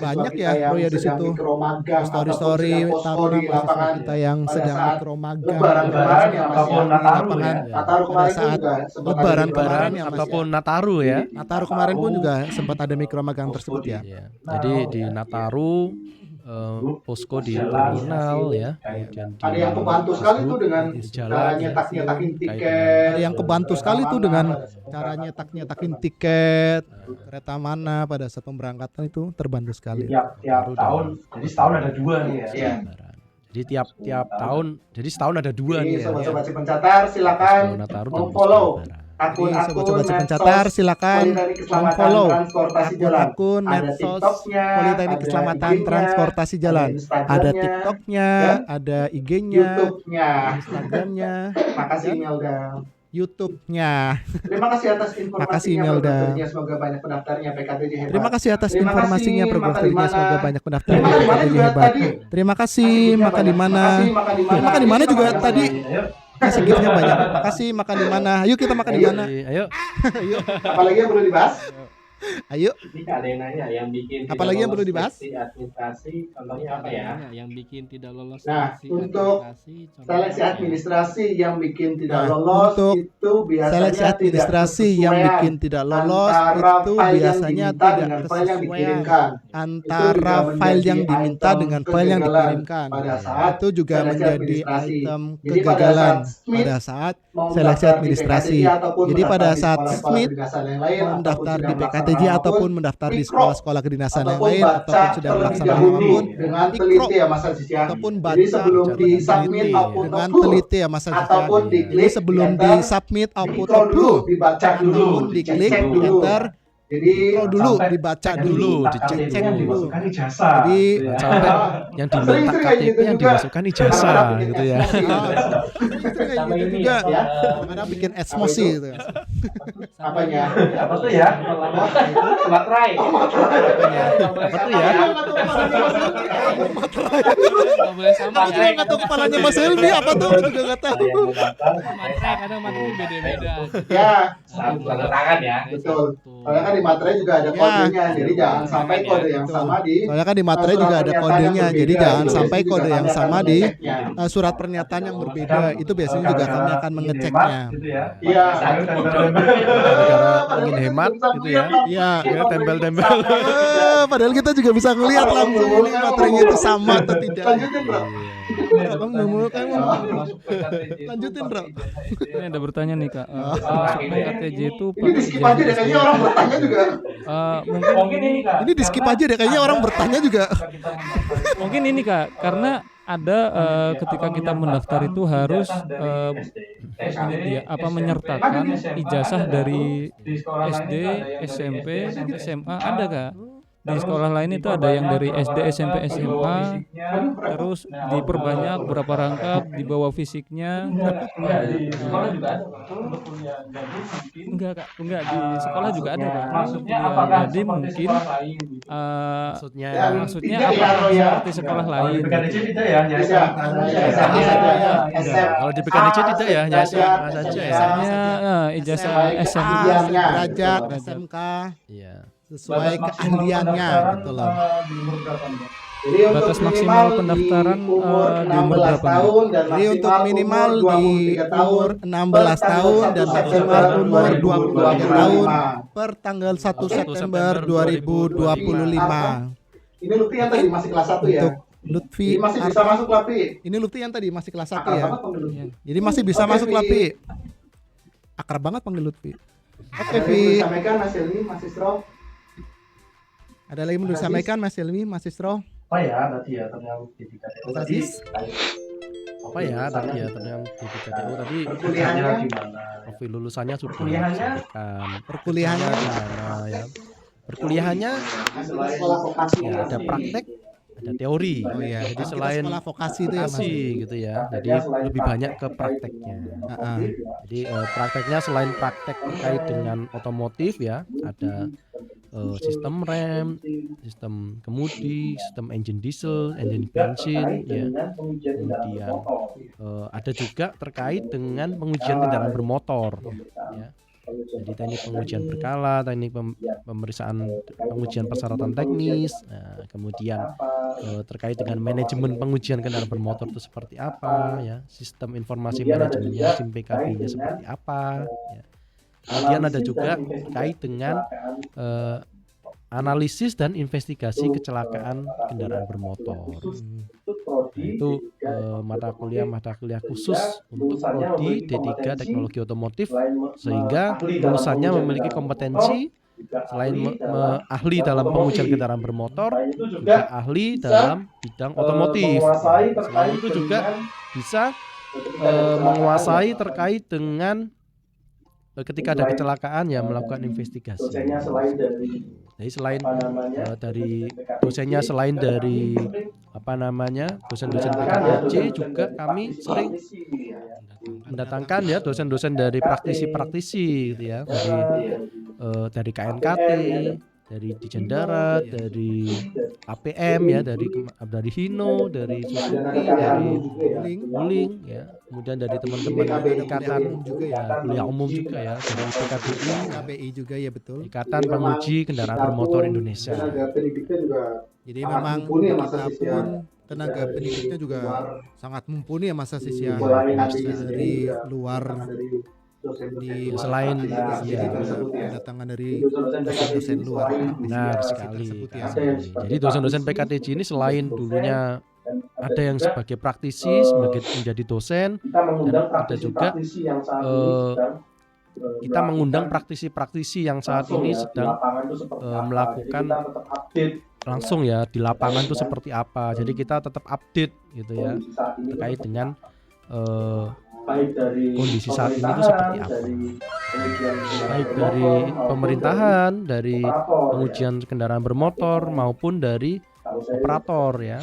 banyak ya Bro ya di situ. Story-story taruna mahasiswa kita yang sedang mikromagang Lebaran kemarin ya Mas, ataupun ya, di Nataru lapangan. ya. Nataru Pada kemarin saat juga sempat ada Lebaran di kemarin Lebaran ya Mas, Ataupun Nataru ya. Nataru kemarin pun juga sempat ada mikromagang tersebut ya. Ya. Jadi di Nataru posko di terminal ya. Kemudian di Ada yang kebantu sekali tuh dengan di cara jalan ya. nyetak-nyetakin Terkait tiket. Ada yang kebantu sekali tuh dengan cara nyetak-nyetakin tiket kereta mana pada saat pemberangkatan itu terbantu sekali. Tiap tahun, jadi setahun ada 2 nih ya. Iya. Lebaran. Jadi tiap tahun, jadi setahun ada 2 Jadi nih ya. sobat-sobat si pencatar silakan Posko Nataru dan posko follow Lebaran. akun-akun sobat-sobat medsos pencatar silakan Politeknik Keselamatan follow Transportasi Jalan. akun-akun Ada medsos TikToknya, Politeknik ada Keselamatan IG-nya, Transportasi Jalan. ada Ada Instagramnya, TikToknya, dan ada IG-nya, YouTube-nya. Instagramnya, Makasih dan Imelda. YouTube-nya. Terima kasih atas Makasih, informasinya Imelda. Program semoga banyak pendaftarnya PKTJ hebat. Terima kasih atas Terima informasinya kasih, program Makan studinya di semoga Mana. banyak pendaftar Terima kasih PKTJ juga hebat. tadi. Terima kasih makan di mana. Makasih makan di mana. Makan di mana juga Ini tadi. Ayo, Kasih giftnya banyak. Makasih makan di mana. Ayo kita makan di mana. Ayo. Ayo. apalagi yang perlu dibahas? Ayo. ini ada yang nanya yang bikin tidak Apalagi yang lolos perlu dibahas? seleksi administrasi contohnya apa ya? Yang bikin tidak lolos Nah, seleksi untuk administrasi, contohnya Seleksi apa ya? administrasi yang bikin tidak Nah, lolos untuk itu biasanya Seleksi administrasi tidak yang kesesuaian bikin tidak lolos antara itu file yang biasanya diminta tidak dengan file yang kesesuaian dikirimkan. antara Itu juga file yang menjadi diminta item dengan file yang kegagalan dikirimkan. pada saat Itu juga seleksi menjadi administrasi. item Jadi pada kegagalan saat SMIT pada saat mau seleksi mendaftar di administrasi. PKTJ ataupun Jadi pada mendaftar di saat sekolah-sekolah SMIT kedinasan yang lain, mau ataupun mendaftar sedang di melaksanakan PKTJ apapun, ataupun mendaftar di ikro, sekolah-sekolah kedinasan yang ataupun lain baca ataupun sedang terlebih melaksanakan dahulu apapun, dengan ikro teliti ya Mas Aziz ya. ataupun Jadi baca sebelum dengan di submit teliti, output dengan of teliti ya Mas Aziz ya. ataupun Iya. diklik Jadi sebelum di di enter, submit output di-scroll of dulu, dulu dibaca dulu, ataupun diklik dicek dulu. enter, Jadi scroll dulu, sampai dibaca yang dulu, diminta dicek KTP yang dulu. dimasukkan ijazah. Jadi gitu ya. Sampai yang diminta Sering-sering kayak KTP gitu yang juga. dimasukkan ijazah Kadang-kadang gitu ya. bikin Ah, eksmosi. kayak Sama gitu ini juga. ya. Kadang bikin esmosi gitu. Apanya? Apa tuh ya? Materai. Apa tuh ya? Nggak boleh sama Aku juga nggak tahu kepalanya Mas Helmi apa tuh, aku juga nggak tahu. materai, kadang materai beda-beda. Ya, Satu tanda tangan ya. betul. Soalnya kan di materai juga ada Ya. kodenya, jadi jangan sampai kode yang Betul. sama di Soalnya kan di materai juga ada kodenya, jadi jangan sampai kode yang sama di surat pernyataan yang berbeda. Itu biasanya juga kami akan mengeceknya. Gitu ya. Iya. Gara-gara ingin hemat gitu ya. Iya. Ya, tempel-tempel. Padahal kita juga bisa ngelihat langsung ini materinya itu sama atau tidak. Lanjutin, Bro. Abang nggak mau kan? Lanjutin, Bro. Ini ada bertanya nih Kak, masuk PKTJ itu Ini di skip aja deh, kayaknya orang bertanya juga. Mungkin ini Kak. Ini di skip aja deh, kayaknya orang bertanya juga. mungkin ini Kak, karena ada ketika kita mendaftar itu harus menyertakan ijazah dari SD, SMP, SMA ada Kak. Di sekolah lain itu ada yang dari SD, SMP, SMA, terus diperbanyak berapa rangkap, dibawa fisiknya. Enggak Kak, enggak di sekolah juga ada Kak. Maksudnya Ya, apakah jadi mungkin Maksudnya maksudnya Tidak ya, apa Bro, ya. seperti sekolah lain? PKTJ tidak ya? Tidak. SMA saja. SM. kalau di PKTJ tidak ya, hanya SMA saja ya. Misalnya ijazah SMA. Ahliannya. Derajat SMK Iya. sesuai keahliannya gitu loh. Jadi untuk Batas maksimal minimal pendaftaran, di umur di umur 16 berapa? tahun dan Jadi untuk minimal umur di 23 tahun umur 16 tahun dan maksimal umur 23 tahun per tanggal 1 September 2025. Ini Lutfi yang tadi masih kelas 1 ya. Untuk Lutfi Ini masih bisa masuk Lutfi. Ini Lutfi yang tadi masih kelas 1 Akrab ya. banget panggil Lutfi. Jadi masih bisa Oke, masuk Vi. Lutfi. Akrab banget panggil Lutfi. Oke, Ada yang Vi. mau disampaikan Mas Helmi, Mas Isro? Ada lagi mau disampaikan Mas Helmi, Mas Isro? Apa ya tadi ya tentang DPKTU Mas tadi? Aziz? Apa ya tadi ya tentang DPKTU tadi Perkuliahannya gimana? profil lulusannya sudah Perkuliahannya? disebutkan. Perkuliahannya Gimana ya? Perkuliahannya Setelah sekolah vokasi. ya ada praktek, ada teori. Oh iya, jadi kita selain sekolah vokasi itu ya, Mas. vokasi gitu ya. Jadi lebih banyak ke prakteknya. Heeh. Jadi prakteknya selain praktek terkait dengan otomotif ya, ada sistem rem, sistem kemudi, sistem engine diesel, engine bensin ya. Kemudian ada juga terkait dengan pengujian kendaraan bermotor ya. Jadi teknik pengujian berkala, teknik pemeriksaan pengujian persyaratan teknis, nah, kemudian terkait dengan manajemen pengujian kendaraan bermotor itu seperti apa ya, sistem informasi manajemennya, SIM PKB-nya seperti apa ya. Kemudian ada juga terkait dengan analisis dan investigasi kecelakaan kendaraan bermotor. Itu mata kuliah khusus untuk prodi D3 Teknologi Otomotif, sehingga lulusannya memiliki kompetensi selain ahli dalam pengujian kendaraan bermotor, juga ahli dalam bidang otomotif. Selain itu juga bisa menguasai terkait dengan ketika ada kecelakaan ya melakukan investigasi. Dosennya selain dari Jadi selain apa namanya, dari PKTJ, dosennya, selain juga dari kami apa namanya dosen-dosen mendatangkan ya PKTJ dosen-dosen juga dari kami sering praktisi ya. mendatangkan ya dosen-dosen dari praktisi-praktisi gitu ya, dari KNKT, dari Ditjen Darat, dari APM ya, dari Hino, dari Suzuki, dari Wuling ya, kemudian dari teman-teman ikatan juga ya, kuliah umum juga ya, dari PKBI, KBI juga ya betul. Ikatan Penguji Kendaraan Bermotor Indonesia. Tenaga pendidiknya juga Jadi sangat memang mumpuni ya, kita Mas Asis, ya. pun tenaga pendidiknya juga sangat mumpuni ya Mas Asis ya. Selain Dari luar dari dosen di Selain jadi ya, kedatangan dari dosen-dosen luar benar di sekali. tersebut ya. Jadi dosen-dosen PKTJ ini selain dulunya ada yang sebagai praktisi, sebagai menjadi dosen, kita mengundang dan ada juga praktisi-praktisi yang saat ini sedang kita mengundang praktisi-praktisi yang saat langsung ini ya, di sedang lapangan itu seperti apa. melakukan Jadi kita tetap update langsung ya di lapangan itu seperti apa. Jadi kita tetap update gitu ya kondisi saat ini itu terkait seperti dengan baik dari kondisi saat ini itu seperti apa. dari pengujian Baik kendaraan dari bermotor, maupun pemerintahan, dari operator, ya. pengujian kendaraan bermotor maupun dari Karoseri. operator ya,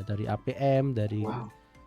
dari APM, dari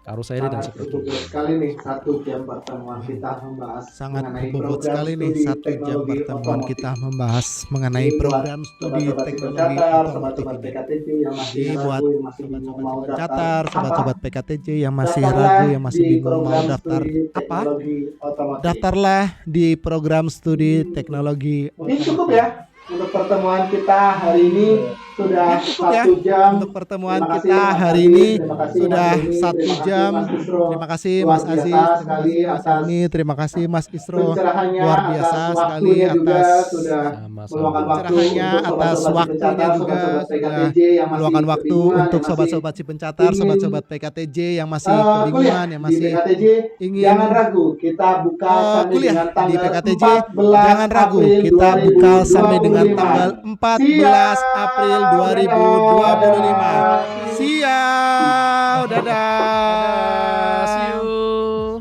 karoseri dan Sangat sebagainya. berbobot sekali nih 1 jam pertemuan kita membahas Sangat mengenai berbobot program sekali nih studi 1 jam teknologi pertemuan otomotif. kita membahas mengenai Jadi buat program studi sobat-sobat teknologi pencatar, otomotif sobat-sobat ini. PKTJ yang masih Jadi buat ragu, yang masih bingung sobat-sobat mau pencatar, daftar sobat-sobat apa, PKTJ yang masih daftarlah ragu, yang masih di bingung mau program daftar studi apa? teknologi otomotif. Daftarlah di program studi teknologi Mungkin cukup otomotif. ya untuk pertemuan kita hari ini sudah Cukup ya 1 jam. untuk pertemuan Terima kasih, kita Mas hari Aziz. ini Terima kasih, sudah Mas Doni. 1 Terima kasih, jam. Mas Isro. Terima kasih Luar Mas biasa Aziz, terima sekali kasih Mas atas Helmi, terima kasih Mas Isro. pencerahannya, Luar biasa atas sekali waktunya juga atas sudah Sama-sama. meluangkan waktu pencerahannya, untuk atas sobat-sobat waktunya pencatar, juga sobat-sobat sudah PKTJ yang masih meluangkan waktu kebingungan, untuk yang masih sobat-sobat si pencatar, ingin, sobat-sobat PKTJ yang masih kuliah kebingungan, yang di masih PKTJ. ingin Jangan ragu, kita buka sampai kuliah dengan di tanggal PKTJ. 14 Jangan ragu, April kita buka sampai dengan 2025. tanggal 14 April 2025. Siap, dadah, See you.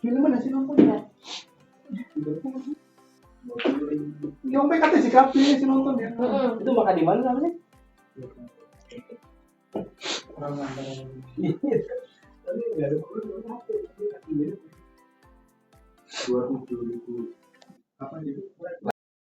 Film mana sih nontonnya? Yang PKTJ kabeh sih nonton ya. Itu makan di mana namanya? Tapi nggak ada problem apa ya, tapi 27.000 apa gitu.